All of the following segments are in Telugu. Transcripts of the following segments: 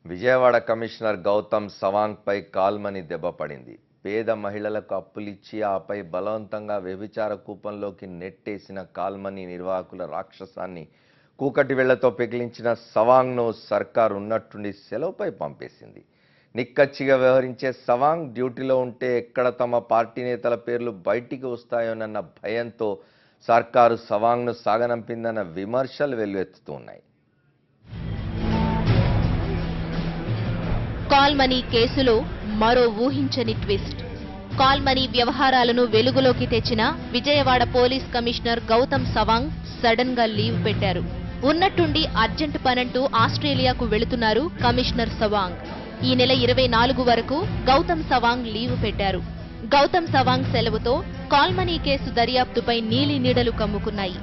విజయవాడ కమిషనర్ గౌతమ్ సవాంగ్పై కాల్మని దెబ్బపడింది. పేద మహిళలకు అప్పులిచ్చి ఆపై బలవంతంగా వ్యభిచార కూపంలోకి నెట్టేసిన కాల్మని నిర్వాహకుల రాక్షసాన్ని కూకటి వేళ్లతో పెగిలించిన సవాంగ్ను సర్కారు ఉన్నట్టుండి సెలవుపై పంపేసింది. నిక్కచ్చిగా వ్యవహరించే సవాంగ్ డ్యూటీలో ఉంటే ఎక్కడ తమ పార్టీ నేతల పేర్లు బయటికి వస్తాయోనన్న భయంతో సర్కారు సవాంగ్ను సాగనంపిందన్న విమర్శలు వెల్లువెత్తుతున్నాయి. కాల్మనీ కేసులో మరో ఊహించని ట్విస్ట్. కాల్మనీ వ్యవహారాలను వెలుగులోకి తెచ్చిన Vijayawada police commissioner Gautam Sawang sudden గా లీవ్ పెట్టారు. ఉన్నట్టుండి అర్జెంట్ పనంటూ ఆస్ట్రేలియాకు వెళుతున్నారు కమిషనర్ సవాంగ్. ఈ నెల 24 వరకు గౌతమ్ సవాంగ్ లీవ్ పెట్టారు. గౌతమ్ సవాంగ్ సెలవుతో కాల్మనీ కేసు దర్యాప్తుపై నీలి నీడలు కమ్ముకున్నాయి.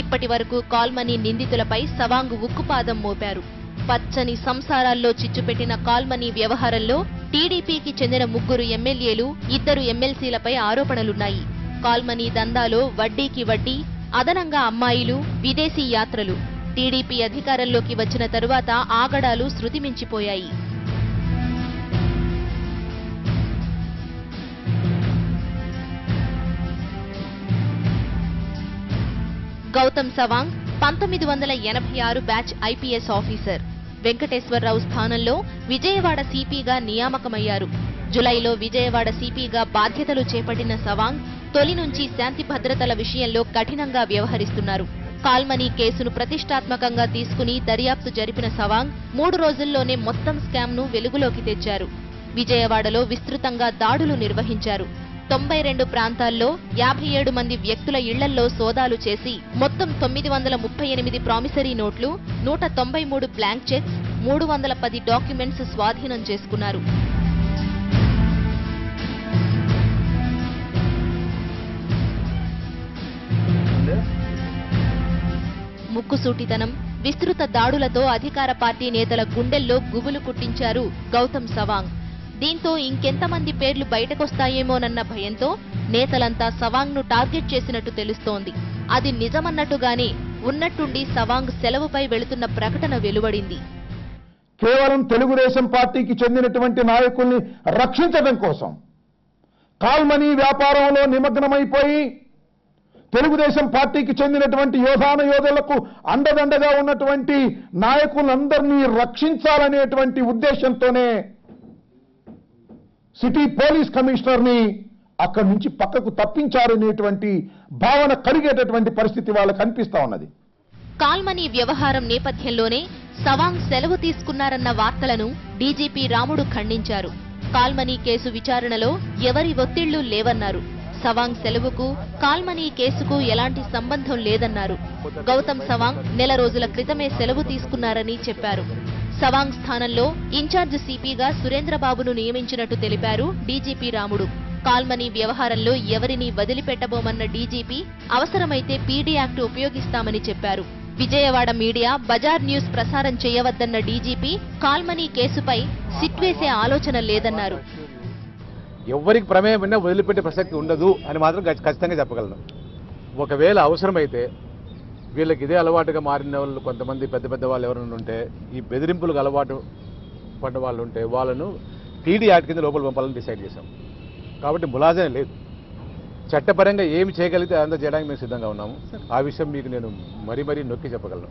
ఇప్పటి వరకు కాల్మనీ నిందితులపై సవాంగ్ ఉక్కుపాదం మోపారు. పచ్చని సంసారాల్లో చిచ్చుపెట్టిన కాల్మనీ వ్యవహారంలో టీడీపీకి చెందిన 3 ఎమ్మెల్యేలు 2 ఎమ్మెల్సీలపై ఆరోపణలున్నాయి. కాల్మనీ దందాలో వడ్డీకి వడ్డీ, అదనంగా అమ్మాయిలు, విదేశీ యాత్రలు. టీడీపీ అధికారంలోకి వచ్చిన తరువాత ఆగడాలు శృతిమించిపోయాయి. Gautam Sawang 1986 batch IPS officer. Venkateswararao స్థానంలో విజయవాడ సిపిగా నియామకమయ్యారు. జులైలో విజయవాడ సిపిగా బాధ్యతలు చేపట్టిన సవాంగ్ తొలి నుంచి శాంతి భద్రతల విషయంలో కఠినంగా వ్యవహరిస్తున్నారు. కాల్మనీ కేసును ప్రతిష్టాత్మకంగా తీసుకుని దర్యాప్తు జరిపిన సవాంగ్ 3 రోజుల్లోనే మొత్తం స్కామ్ను వెలుగులోకి తెచ్చారు. విజయవాడలో విస్తృతంగా దాడులు నిర్వహించారు. 92 ప్రాంతాల్లో 57 మంది వ్యక్తుల ఇళ్లల్లో సోదాలు చేసి మొత్తం 938 ప్రామిసరీ నోట్లు, 193 బ్లాంక్ చెక్స్, 310 డాక్యుమెంట్స్ స్వాధీనం చేసుకున్నారు. ముక్కుసూటితనం, విస్తృత దాడులతో అధికార పార్టీ నేతల గుండెల్లో గుబులు పుట్టించారు గౌతమ్ సవాంగ్. దీంతో ఇంకెంతమంది పేర్లు బయటకొస్తాయేమోనన్న భయంతో నేతలంతా సవాంగ్ను టార్గెట్ చేసినట్టు తెలుస్తోంది. అది నిజమన్నట్టుగానే ఉన్నట్టుండి సవాంగ్ సెలవుపై వెళుతున్న ప్రకటన వెలువడింది. కేవలం తెలుగుదేశం పార్టీకి చెందినటువంటి నాయకుల్ని రక్షించడం కోసం కాల్మనీ వ్యాపారంలో నిమగ్నమైపోయి తెలుగుదేశం పార్టీకి చెందినటువంటి యోధులకు అండదండగా ఉన్నటువంటి నాయకులందరినీ రక్షించాలనేటువంటి ఉద్దేశంతోనే సిటీ పోలీస్ కమిషనర్ని అక్కడి నుంచి పక్కకు తప్పించారనేటువంటి భావన కలిగేటటువంటి పరిస్థితి వాళ్ళకు కనిపిస్తా ఉన్నది. కాల్మనీ వ్యవహారం నేపథ్యంలోనే సవాంగ్ సెలవు తీసుకున్నారన్న వార్తలను డీజీపీ రాముడు ఖండించారు. కాల్మనీ కేసు విచారణలో ఎవరి ఒత్తిళ్లు లేవన్నారు. సవాంగ్ సెలవుకు కాల్మనీ కేసుకు ఎలాంటి సంబంధం లేదన్నారు. గౌతమ్ సవాంగ్ నెల రోజుల క్రితమే సెలవు తీసుకున్నారని చెప్పారు. సవాంగ్ స్థానంలో ఇన్ఛార్జ్ సిపిగా సురేంద్రబాబును నియమించినట్టు తెలిపారు డీజీపీ రాముడు. కాల్మనీ వ్యవహారంలో ఎవరిని వదిలిపెట్టబోమన్న డీజీపీ అవసరమైతే పీడీ యాక్ట్ ఉపయోగిస్తామని చెప్పారు. విజయవాడ మీడియా బజార్ న్యూస్ ప్రసారం చేయవద్దన్న డీజీపీ కాల్మనీ కేసుపై సిట్ వేసే ఆలోచన లేదన్నారు. ఎవరికి ప్రమేయం ఉన్నా వదిలిపెట్టే ప్రసక్తి ఉండదు అని మాత్రం ఖచ్చితంగా చెప్పగలను. ఒకవేళ అవసరమైతే వీళ్ళకి ఇదే అలవాటుగా మారిన వాళ్ళు కొంతమంది పెద్ద వాళ్ళు ఎవరైనా ఉంటే, ఈ బెదిరింపులకు అలవాటు పడ్డ వాళ్ళు ఉంటే వాళ్ళను పీడీ యాక్ట్ కింద లోపల పంపాలని డిసైడ్ చేశాం. కాబట్టి ములాజనే లేదు. చట్టపరంగా ఏమి చేయగలిగితే అదంతా చేయడానికి మేము సిద్ధంగా ఉన్నాము. ఆ విషయం మీకు నేను మరీ నొక్కి చెప్పగలను.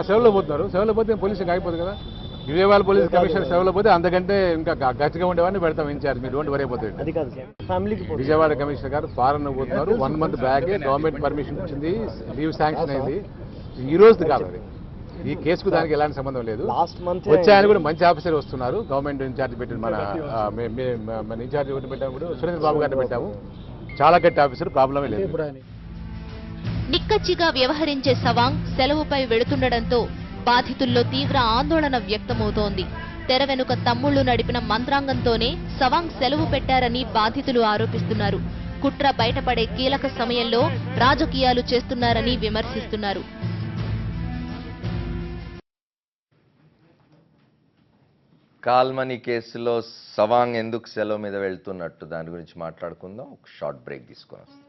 సెలవులో పోతున్నారు. సెలవులో పోతే పోలీసుకి ఆగిపోతుంది కదా. విజయవాడ పోలీస్ కమిషనర్ సెలవులో పోతే అంతకంటే ఇంకా గట్టిగా ఉండేవాడిని పెడతాం ఇన్ఛార్జ్. మీరు don't worry about it. Vijayawada commissioner గారు ఫారెన్ పోతున్నారు. 1 మంత్ బ్యాక్ గవర్నమెంట్ పర్మిషన్ ఇచ్చింది, లీవ్ శాంక్షన్ అయింది. ఈ రోజు కాదు అది. ఈ కేసుకు దానికి ఎలాంటి సంబంధం లేదు. వచ్చాయని కూడా మంచి ఆఫీసర్ వస్తున్నారు. గవర్నమెంట్ ఇన్ఛార్జ్ పెట్టిన మన ఇన్ఛార్జ్ పెట్టినప్పుడు సురేంద్ర బాబు గారిని పెట్టాము. చాలా గట్టి ఆఫీసర్, ప్రాబ్లమే లేదు. నిక్కచ్చిగా వ్యవహరించే సవాంగ్ సెలవుపై వెళుతుండటంతో బాధితుల్లో తీవ్ర ఆందోళన వ్యక్తమవుతోంది. తెర వెనుక తమ్ముళ్లు నడిపిన మంత్రాంగంతోనే సవాంగ్ సెలవు పెట్టారని బాధితులు ఆరోపిస్తున్నారు. కుట్ర బయటపడే కీలక సమయంలో రాజకీయాలు చేస్తున్నారని విమర్శిస్తున్నారు. కాల్మనీ కేసులో సవాంగ్ ఎందుకు సెలవు మీద వెళ్తున్నట్టు దాని గురించి మాట్లాడుకుందాం. ఒక షార్ట్ బ్రేక్ తీసుకొని వస్తాం.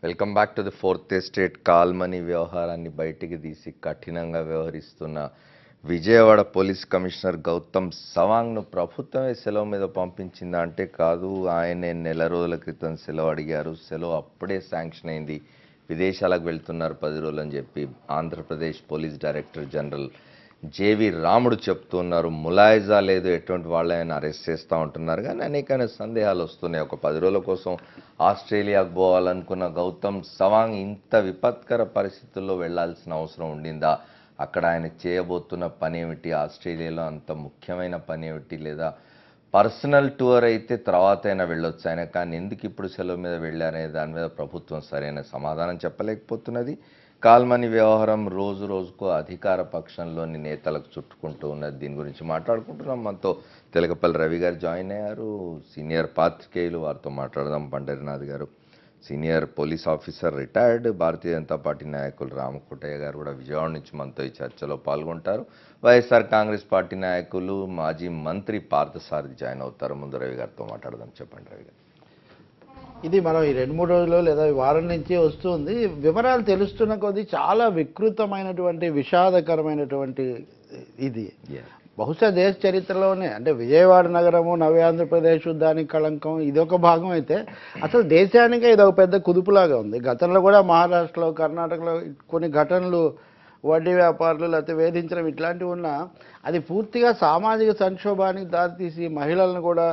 Welcome back to the fourth estate. Call money వ్యవహారాన్ని బయటికి తీసి కఠినంగా వ్యవహరిస్తున్న విజయవాడ పోలీస్ కమిషనర్ గౌతమ్ సవాంగ్ను ప్రభుత్వమే సెలవు మీద పంపించిందా అంటే కాదు. ఆయనే నెల రోజుల క్రితం సెలవు అడిగారు. సెలవు అప్పుడే శాంక్షన్ అయింది. విదేశాలకు వెళ్తున్నారు 10 రోజులు అని చెప్పి Andhra Pradesh police director general J V Ramudu చెప్తున్నారు. ములాయిజా లేదు, ఎటువంటి వాళ్ళైనా అరెస్ట్ చేస్తూ ఉంటున్నారు. కానీ అనేకమైన సందేహాలు వస్తున్నాయి. ఒక 10 రోజుల కోసం ఆస్ట్రేలియాకు పోవాలనుకున్న గౌతమ్ సవాంగ్ ఇంత విపత్కర పరిస్థితుల్లో వెళ్లాల్సిన అవసరం ఉండిందా? అక్కడ ఆయన చేయబోతున్న పని ఏమిటి? ఆస్ట్రేలియాలో అంత ముఖ్యమైన పని ఏమిటి? లేదా పర్సనల్ టూర్ అయితే తర్వాత అయినా వెళ్ళొచ్చు ఆయన, కానీ ఎందుకు ఇప్పుడు సెలవు మీద వెళ్ళారనే దాని మీద ప్రభుత్వం సరైన సమాధానం చెప్పలేకపోతున్నది. కాల్మనీ వ్యవహారం రోజు రోజుకు అధికార పక్షంలోని నేతలకు చుట్టుకుంటూ ఉన్నది. దీని గురించి మాట్లాడుకుంటున్నాం. మనతో తెలకపల్లి రవి గారు జాయిన్ అయ్యారు, సీనియర్ పాత్రికేయులు. వారితో మాట్లాడదాం. పండరినాథ్ గారు senior police officer, retired. Bharatiya Janata party నాయకులు రామకోటయ్య గారు కూడా విజయవాడ నుంచి మనతో ఈ చర్చలో పాల్గొంటారు. వైఎస్ఆర్ కాంగ్రెస్ పార్టీ నాయకులు మాజీ మంత్రి పార్థసారథి జాయిన్ అవుతారు. ముందు రవి గారితో మాట్లాడదాం. చెప్పండి రవి గారు. ఇది మనం ఈ 2-3 రోజులు లేదా ఈ వారం నుంచి వస్తుంది. వివరాలు తెలుస్తున్న కొద్దీ చాలా వికృతమైనటువంటి విషాదకరమైనటువంటి ఇది బహుశా దేశ చరిత్రలోనే, అంటే విజయవాడ నగరము, నవ్య ఆంధ్రప్రదేశ్, దానికి కళంకం, ఇదొక భాగం అయితే అసలు దేశానికే ఇదొక పెద్ద కుదుపులాగా ఉంది. గతంలో కూడా మహారాష్ట్రలో, కర్ణాటకలో కొన్ని ఘటనలు, వడ్డీ వ్యాపారులు లేకపోతే వేధించడం ఇట్లాంటివి ఉన్నా అది పూర్తిగా సామాజిక సంక్షోభానికి దారితీసి మహిళలను కూడా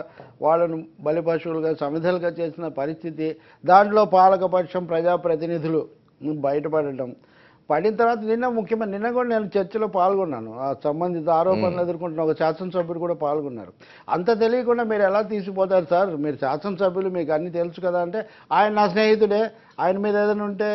వాళ్ళను బలిపశువులుగా సమిధలుగా చేసిన పరిస్థితి. దాంట్లో పాలకపక్షం ప్రజాప్రతినిధులు బయటపడటం పడిన తర్వాత నిన్న కూడా నేను చర్చలో పాల్గొన్నాను. ఆ సంబంధిత ఆరోపణలు ఎదుర్కొంటున్న ఒక శాసనసభ్యులు కూడా పాల్గొన్నారు. అంత తెలియకుండా మీరు ఎలా తీసుకుపోతారు సార్, మీరు శాసనసభ్యులు, మీకు అన్నీ తెలుసు కదా అంటే, ఆయన నా స్నేహితుడే, ఆయన మీద ఏదైనా ఉంటే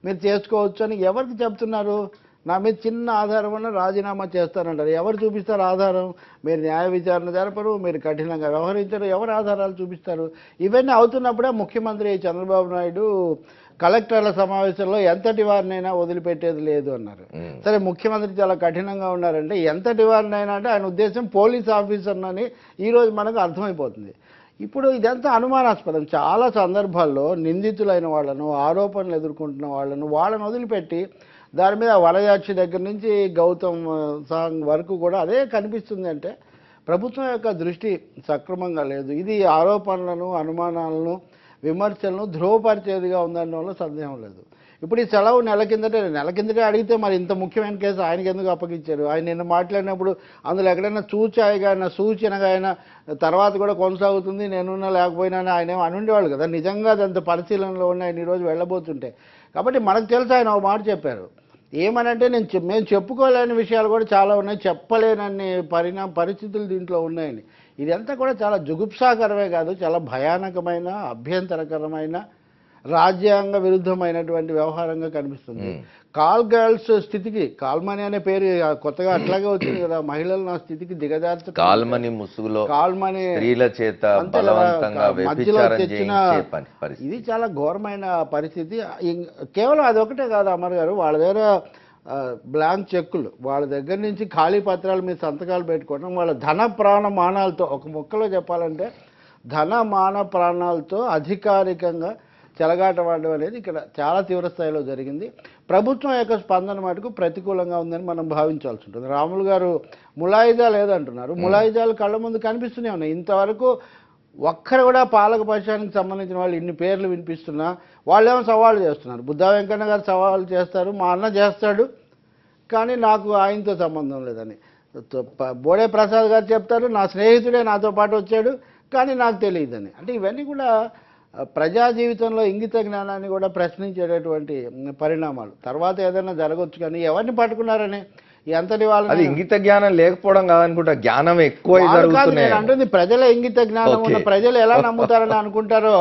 మీరు చేసుకోవచ్చు అని ఎవరికి చెప్తున్నారు? నా మీద చిన్న ఆధారం వల్ల రాజీనామా చేస్తానంటారు. ఎవరు చూపిస్తారు ఆధారం? మీరు న్యాయ విచారణ జరపరు, మీరు కఠినంగా వ్యవహరించరు, ఎవరు ఆధారాలు చూపిస్తారు? ఇవన్నీ అవుతున్నప్పుడే ముఖ్యమంత్రి చంద్రబాబు నాయుడు కలెక్టర్ల సమావేశంలో ఎంతటి వారినైనా వదిలిపెట్టేది లేదు అన్నారు. సరే, ముఖ్యమంత్రి చాలా కఠినంగా ఉన్నారంటే ఎంతటి వారినైనా అంటే ఆయన ఉద్దేశం పోలీస్ ఆఫీసర్నని ఈరోజు మనకు అర్థమైపోతుంది. ఇప్పుడు ఇదంతా అనుమానాస్పదం. చాలా సందర్భాల్లో నిందితులైన వాళ్ళను, ఆరోపణలు ఎదుర్కొంటున్న వాళ్ళను వదిలిపెట్టి దాని మీద వరయాక్షి దగ్గర నుంచి గౌతమ్ సాంగ్ వరకు కూడా అదే కనిపిస్తుంది. అంటే ప్రభుత్వం యొక్క దృష్టి సక్రమంగా లేదు. ఇది ఆరోపణలను, అనుమానాలను, విమర్శలను ధ్రువపరిచేదిగా ఉందన్న సందేహం లేదు. ఇప్పుడు ఈ సెలవు నెల కిందటే అడిగితే మరి ఇంత ముఖ్యమైన కేసు ఆయనకి ఎందుకు అప్పగించారు? ఆయన నిన్న మాట్లాడినప్పుడు అందులో ఎక్కడైనా సూచనగా అయినా తర్వాత కూడా కొనసాగుతుంది, నేనున్నా లేకపోయినా ఆయన ఏమో అనుండేవాళ్ళు కదా. నిజంగా అదంత పరిశీలనలో ఉన్న ఆయన ఈరోజు వెళ్ళబోతుంటే. కాబట్టి మనకు తెలుసు ఆయన ఒక మాట చెప్పారు. ఏమనంటే మేము చెప్పుకోలేని విషయాలు కూడా చాలా ఉన్నాయి, చెప్పలేనన్ని పరిస్థితులు దీంట్లో ఉన్నాయని. ఇదంతా కూడా చాలా జుగుప్సాకరమే కాదు, చాలా భయానకమైన, అభ్యంతరకరమైన, రాజ్యాంగ విరుద్ధమైనటువంటి వ్యవహారంగా కనిపిస్తుంది. కాల్ గర్ల్స్ స్థితికి, కాల్మనీ అనే పేరు కొత్తగా అట్లాగే వచ్చింది కదా, మహిళలు నా స్థితికి దిగజార్చ కాల్మనీ ముసుగులో కాల్మనీ స్త్రీల చేత బలవంతంగా మధ్యలో తెచ్చిన ఇది చాలా ఘోరమైన పరిస్థితి. కేవలం అదొకటే కాదు అమర్ గారు, వాళ్ళ దగ్గర బ్లాంక్ చెక్కులు, వాళ్ళ దగ్గర నుంచి ఖాళీ పత్రాల మీద సంతకాలు పెట్టుకోవడం, వాళ్ళ ధన ప్రాణ మానాలతో, ఒక ముక్కలో చెప్పాలంటే ధన మాన ప్రాణాలతో అధికారికంగా చెలగాటవాడడం అనేది ఇక్కడ చాలా తీవ్ర స్థాయిలో జరిగింది. ప్రభుత్వం యొక్క స్పందన మటుకు ప్రతికూలంగా ఉందని మనం భావించాల్సి ఉంటుంది. రాములు గారు ములాయిజా లేదంటున్నారు. ములాయిజాలు కళ్ళ ముందు కనిపిస్తూనే ఉన్నాయి. ఇంతవరకు ఒక్కరు కూడా పాలక పక్షానికి సంబంధించిన వాళ్ళు ఇన్ని పేర్లు వినిపిస్తున్నా వాళ్ళేమో సవాళ్ళు చేస్తున్నారు. బుద్ధా వెంకన్న గారు సవాళ్ళు చేస్తారు, మా అన్న చేస్తాడు, కానీ నాకు ఆయనతో సంబంధం లేదని. బోడే ప్రసాద్ గారు చెప్తారు, నా స్నేహితుడే నాతో పాటు వచ్చాడు కానీ నాకు తెలియదని. అంటే ఇవన్నీ కూడా ప్రజా జీవితంలో ఇంగిత జ్ఞానాన్ని కూడా ప్రశ్నించేటటువంటి పరిణామాలు. తర్వాత ఏదైనా జరగవచ్చు, కానీ ఎవరిని పట్టుకున్నారని ఎంతటి వాళ్ళు ఇంగిత జ్ఞానం లేకపోవడం కాదనుకుంటా, జ్ఞానం ఎక్కువ అంటుంది. ప్రజల ఇంగిత జ్ఞానం ఉన్న ప్రజలు ఎలా నమ్ముతారని అనుకుంటారో,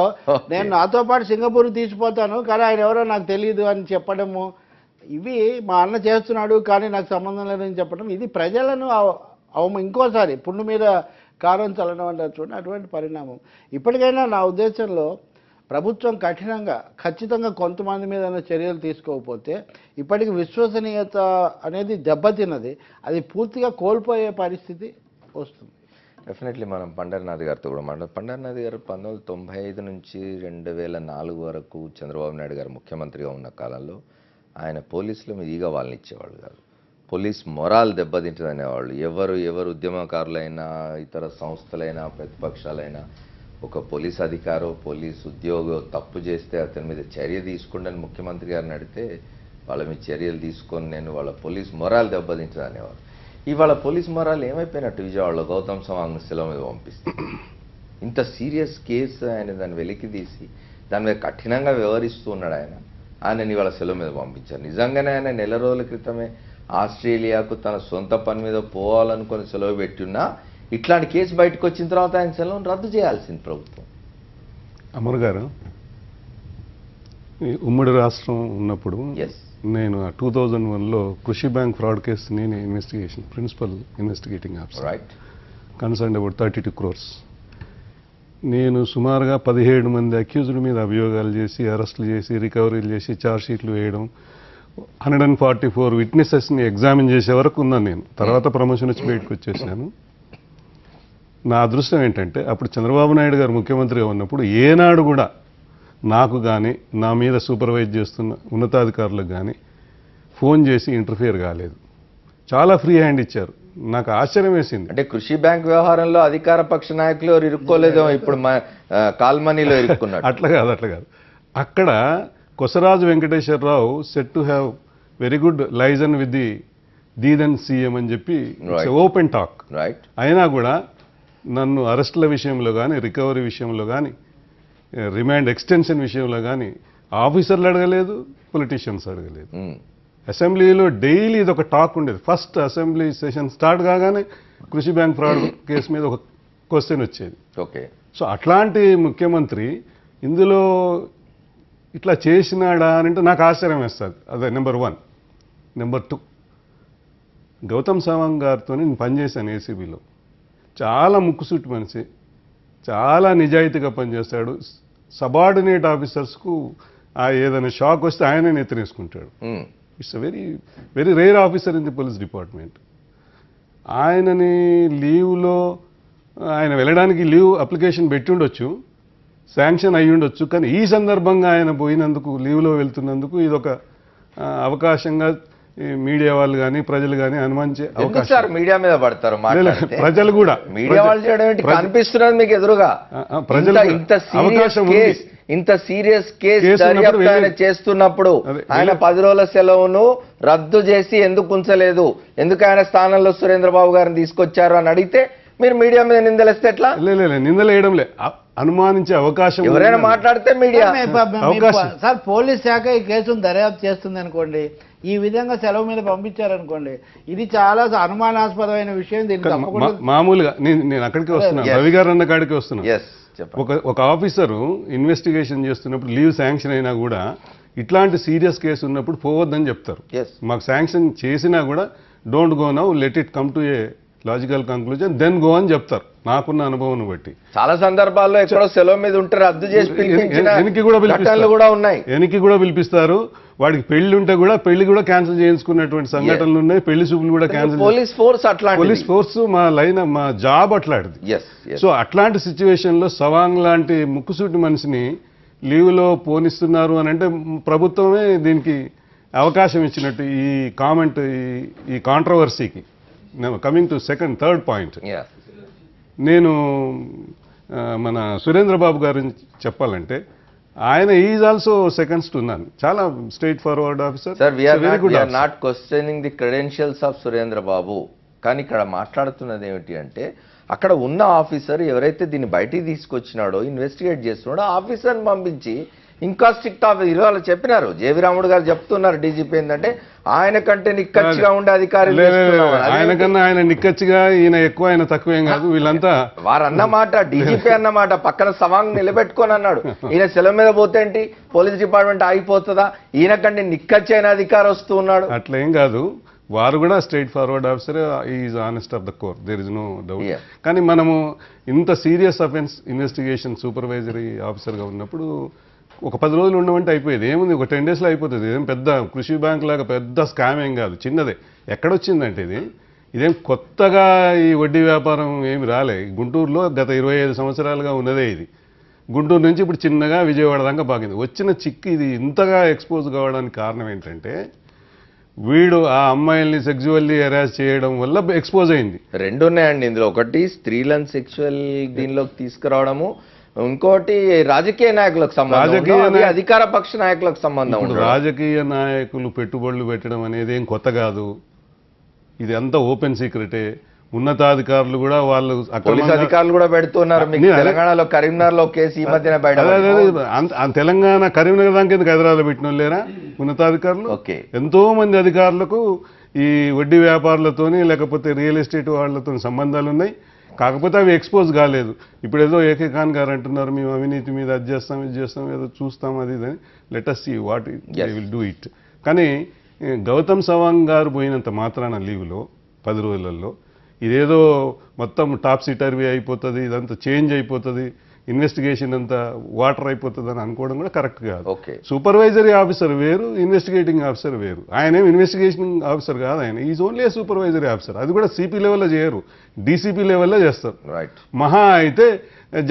నేను నాతో పాటు సింగపూర్ తీసిపోతాను కానీ ఆయన ఎవరో నాకు తెలియదు అని చెప్పడము, ఇవి మా అన్న చేస్తున్నాడు కానీ నాకు సంబంధం లేదని చెప్పడం, ఇది ప్రజలను ఇంకోసారి పుండు మీద కారం చల్లడం అంటారు చూడండి, అటువంటి పరిణామం. ఇప్పటికైనా నా ఉద్దేశంలో ప్రభుత్వం ఖచ్చితంగా కొంతమంది మీద చర్యలు తీసుకోకపోతే ఇప్పటికి విశ్వసనీయత అనేది దెబ్బతిన్నది, అది పూర్తిగా కోల్పోయే పరిస్థితి వస్తుంది. డెఫినెట్లీ మనం పండర్నాథ్ గారితో కూడా మాట్లాడు. పండర్నాథ్ గారు 1995 నుంచి 2004 వరకు చంద్రబాబు నాయుడు గారు ముఖ్యమంత్రిగా ఉన్న కాలంలో ఆయన పోలీసుల మీద ఈగ వాళ్ళని ఇచ్చేవాళ్ళు కాదు. పోలీస్ మొరాల్ దెబ్బతింటుందనేవాళ్ళు. ఎవరు ఉద్యమకారులైనా, ఇతర సంస్థలైనా, ప్రతిపక్షాలైనా ఒక పోలీస్ అధికారో పోలీస్ ఉద్యోగో తప్పు చేస్తే అతని మీద చర్య తీసుకోండి అని ముఖ్యమంత్రి గారిని అడిగితే వాళ్ళ మీద చర్యలు తీసుకొని నేను వాళ్ళ పోలీస్ మొరాల్ దెబ్బతింటుందనేవాళ్ళు. ఇవాళ పోలీస్ మొరాలు ఏమైపోయినట్టు విజయవాడలో గౌతమ్ సవాంగ్ని సెలవు మీద పంపిస్తే ఇంత సీరియస్ కేసు ఆయన దాన్ని వెలికి తీసి దాని మీద కఠినంగా వ్యవహరిస్తూ ఉన్నాడు ఆయనని ఇవాళ సెలవు మీద పంపించారు. నిజంగానే ఆయన నెల రోజుల క్రితమే ఆస్ట్రేలియాకు తన సొంత పని మీద పోవాలనుకుని సెలవు పెట్టున్నా ఇట్లాంటి కేసు బయటకు వచ్చిన తర్వాత ఆయన సెలవును రద్దు చేయాల్సింది ప్రభుత్వం. అమర్ గారు, ఈ ఉమ్మడి రాష్ట్రం ఉన్నప్పుడు నేను 2001లో కృషి బ్యాంక్ ఫ్రాడ్ కేసు నేను investigation principal investigating officer, right, concern about 32 crores. నేను సుమారుగా 17 మంది అక్యూజ్డ్ మీద అభియోగాలు చేసి అరెస్టులు చేసి రికవరీలు చేసి ఛార్జ్ షీట్లు వేయడం 144 విట్నెసెస్ని ఎగ్జామిన్ చేసే వరకు ఉన్నాను నేను. తర్వాత ప్రమోషన్ వచ్చి బయటకు వచ్చేసాను. నా అదృష్టం ఏంటంటే అప్పుడు చంద్రబాబు నాయుడు గారు ముఖ్యమంత్రిగా ఉన్నప్పుడు ఏనాడు కూడా నాకు కానీ నా మీద సూపర్వైజ్ చేస్తున్న ఉన్నతాధికారులకు కానీ ఫోన్ చేసి ఇంటర్ఫియర్ కాలేదు. చాలా ఫ్రీ హ్యాండ్ ఇచ్చారు. నాకు ఆశ్చర్యం వేసింది. అంటే కృషి బ్యాంక్ వ్యవహారంలో అధికార పక్ష నాయకులు ఇరుక్కోలేదో ఇప్పుడు కాల్మనీలో ఇరుక్కున్నాడు. అట్లా కాదు. అక్కడ Kosaraju Venkateswara Rao set to have very good liaison with the then CM అని చెప్పి ఓపెన్ టాక్. రైట్. అయినా కూడా నన్ను అరెస్టుల విషయంలో కానీ రికవరీ విషయంలో కానీ రిమాండ్ ఎక్స్టెన్షన్ విషయంలో కానీ ఆఫీసర్లు అడగలేదు, పొలిటీషియన్స్ అడగలేదు. అసెంబ్లీలో డైలీ ఇది ఒక టాక్ ఉండేది. ఫస్ట్ అసెంబ్లీ సెషన్ స్టార్ట్ కాగానే కృషి బ్యాంక్ ఫ్రాడ్ కేసు మీద ఒక క్వశ్చన్ వచ్చేది. ఓకే. సో అట్లాంటి ముఖ్యమంత్రి ఇందులో ఇట్లా చేసినాడా అని అంటే నాకు ఆశ్చర్యం వేస్తుంది. అదే నెంబర్ 1. నెంబర్ 2, గౌతమ్ సవాంగ్ గారితో నేను పనిచేశాను ఏసీబీలో. చాలా ముక్కుసూటి మనిషి, చాలా నిజాయితీగా పనిచేస్తాడు. సబార్డినేట్ ఆఫీసర్స్కు ఏదైనా షాక్ వస్తే ఆయనే నెత్తినేసుకుంటాడు. It's a very very rare officer in the police department. ఆయనని లీవ్లో ఆయన వెళ్ళడానికి లీవ్ అప్లికేషన్ పెట్టి ఉండొచ్చు, శాంక్షన్ అయ్యి ఉండొచ్చు, కానీ ఈ సందర్భంగా ఆయన పోయినందుకు, లీవ్లో వెళ్తున్నందుకు ఇదొక అవకాశంగా మీడియా వాళ్ళు కానీ ప్రజలు కానీ అనుమానించే అవకాశం. మీడియా మీద పడతారు, ప్రజలు కూడా మీడియా వాళ్ళు చేయడం కనిపిస్తున్నది మీకు ఎదురుగా. ప్రజలు ఇంత సీరియస్ కేసు చేస్తున్నప్పుడు ఆయన 10 రోజుల సెలవును రద్దు చేసి ఎందుకు ఉంచలేదు, ఎందుకు ఆయన స్థానంలో సురేంద్రబాబు గారిని తీసుకొచ్చారు అని అడిగితే మీరు మీడియా మీద నిందలేస్తే ఎట్లా? నిందలేయడంలే, అనుమానించే అవకాశం. ఎవరైనా మాట్లాడితే మీడియా సార్, పోలీస్ శాఖ ఈ కేసును దర్యాప్తు చేస్తుంది అనుకోండి, ఈ విధంగా సెలవు మీద పంపించారనుకోండి, ఇది చాలా అనుమానాస్పదమైన విషయం. దీనికి మామూలుగా నేను అక్కడికి వస్తున్నాను, రవి గారు అన్న కాడికి వస్తున్నాను. ఒక ఆఫీసరు ఇన్వెస్టిగేషన్ చేస్తున్నప్పుడు లీవ్ శాంక్షన్ అయినా కూడా ఇట్లాంటి సీరియస్ కేసు ఉన్నప్పుడు పోవద్దని చెప్తారు. మాకు శాంక్షన్ చేసినా కూడా don't go now, let it come to a logical conclusion, then go అని చెప్తారు. నాకున్న అనుభవం బట్టి చాలా సందర్భాల్లో ఎక్కడో సెలవు మీద ఉంటారు, రద్దు చేసి వెనక్కి కూడా పిలిపిస్తారు. వాడికి పెళ్లి ఉంటే కూడా పెళ్లి కూడా క్యాన్సిల్ చేయించుకున్నటువంటి సంఘటనలు ఉన్నాయి. పెళ్లి చూపులు కూడా క్యాన్సిల్. పోలీస్ ఫోర్స్ మా జాబ్ అట్లాంటిది. సో అట్లాంటి సిచ్యువేషన్ లో సవాంగ్ లాంటి ముక్కుసూటి మనిషిని లీవ్లో పోనిస్తున్నారు అని అంటే ప్రభుత్వమే దీనికి అవకాశం ఇచ్చినట్టు. ఈ కామెంట్, ఈ కాంట్రవర్సీకి కమింగ్ టు థర్డ్ పాయింట్, నేను మన సురేంద్ర బాబు గారు చెప్పాలంటే ఆయన is also seconds to none. చాలా straight forward officer. Not questioning the credentials of Surendra Babu, కానీ ఇక్కడ మాట్లాడుతున్నది ఏమిటి అంటే అక్కడ ఉన్న ఆఫీసర్ ఎవరైతే దీన్ని బయటికి తీసుకొచ్చినాడో, ఇన్వెస్టిగేట్ చేస్తున్నాడో ఆఫీసర్ని పంపించి ఇంకా స్ట్రిక్ట్ ఆఫీసర్ ఇవాళ చెప్పినారు. జేవి రాముడు గారు చెప్తున్నారు డీజీపీ ఏంటంటే ఆయన కంటే నిక్కచ్చిగా ఉండే అధికారి, ఆయన కన్నా ఆయన నిక్కచ్చిగా, ఈయన ఎక్కువ ఆయన తక్కువేం కాదు. వీళ్ళంతా వారు అన్నమాట, డీజీపీ అన్నమాట, పక్కన సవాంగ్ నిలబెట్టుకొని అన్నాడు. ఈయన సెలవు మీద పోతే ఏంటి, పోలీస్ డిపార్ట్మెంట్ ఆగిపోతుందా, ఈయన కంటే నిక్కచ్చి అయిన అధికారి వస్తూ ఉన్నాడు. అట్లేం కాదు, వారు కూడా straight forward officer, is honest of the core, there is no doubt. కానీ మనము ఇంత సీరియస్ అఫెన్స్ ఇన్వెస్టిగేషన్ సూపర్వైజరీ ఆఫీసర్గా ఉన్నప్పుడు ఒక 10 రోజులు ఉండమంటే అయిపోయేది. ఏముంది, ఒక 10 daysలో అయిపోతుంది. ఏం పెద్ద కృషి బ్యాంక్ లాగా పెద్ద స్కామ్ ఏం కాదు, చిన్నదే. ఎక్కడొచ్చిందంటే ఇది ఇదేం కొత్తగా ఈ వడ్డీ వ్యాపారం ఏమి రాలే. గుంటూరులో గత 25 సంవత్సరాలుగా ఉన్నదే ఇది. గుంటూరు నుంచి ఇప్పుడు చిన్నగా విజయవాడ దాకా బాగింది. వచ్చిన చిక్కు ఇది ఇంతగా ఎక్స్పోజ్ కావడానికి కారణం ఏంటంటే వీడు ఆ అమ్మాయిల్ని సెక్సువల్లీ హెరాస్ చేయడం వల్ల ఎక్స్పోజ్ అయింది. రెండు ఉన్నాయండి ఇందులో. ఒకటి స్త్రీలను సెక్షువల్ దీనిలోకి తీసుకురావడము, ఇంకోటి రాజకీయ నాయకులకు సంబంధం, అధికార పక్ష నాయకులకు సంబంధం. రాజకీయ నాయకులు పెట్టుబడులు పెట్టడం అనేది ఏం కొత్త కాదు. ఇది అంతా ఓపెన్ సీక్రెటే. ఉన్నతాధికారులు కూడా వాళ్ళు పోలీస్ అధికారులు కూడా పెడుతున్నారు. తెలంగాణలో కరీంనగర్లో కేసు ఈ మధ్యన బయట. తెలంగాణ కరీంనగర్ దానికి ఎందుకు హైదరాబాద్ పెట్టిన లేరా ఉన్నతాధికారులు? ఎంతో మంది అధికారులకు ఈ వడ్డీ వ్యాపారులతోని లేకపోతే రియల్ ఎస్టేట్ వాళ్ళతో సంబంధాలు ఉన్నాయి. కాకపోతే అవి ఎక్స్పోజ్ కాలేదు. ఇప్పుడు ఏదో ఏకే ఖాన్ గారు అంటున్నారు మేము అవినీతి మీద అది చేస్తాం ఇది చేస్తాం ఏదో చూస్తాం అది ఇదని. Let us see what they will do it. కానీ గౌతమ్ సవాంగ్ గారు పోయినంత మాత్రాన లీవ్లో 10 రోజులలో ఇదేదో మొత్తం టాప్సీ టర్వీ అయిపోతుంది, ఇదంతా చేంజ్ అయిపోతుంది, ఇన్వెస్టిగేషన్ అంతా వాటర్ అయిపోతుంది అని అనుకోవడం కూడా కరెక్ట్ కాదు. సూపర్వైజరీ ఆఫీసర్ వేరు, ఇన్వెస్టిగేటింగ్ ఆఫీసర్ వేరు. ఆయన ఏం ఇన్వెస్టిగేషన్ ఆఫీసర్ కాదు, ఆయన is only A supervisory officer. అది కూడా సిపి లెవెల్లో చేయరు, డీసీపీ లెవెల్లో చేస్తారు. మహా అయితే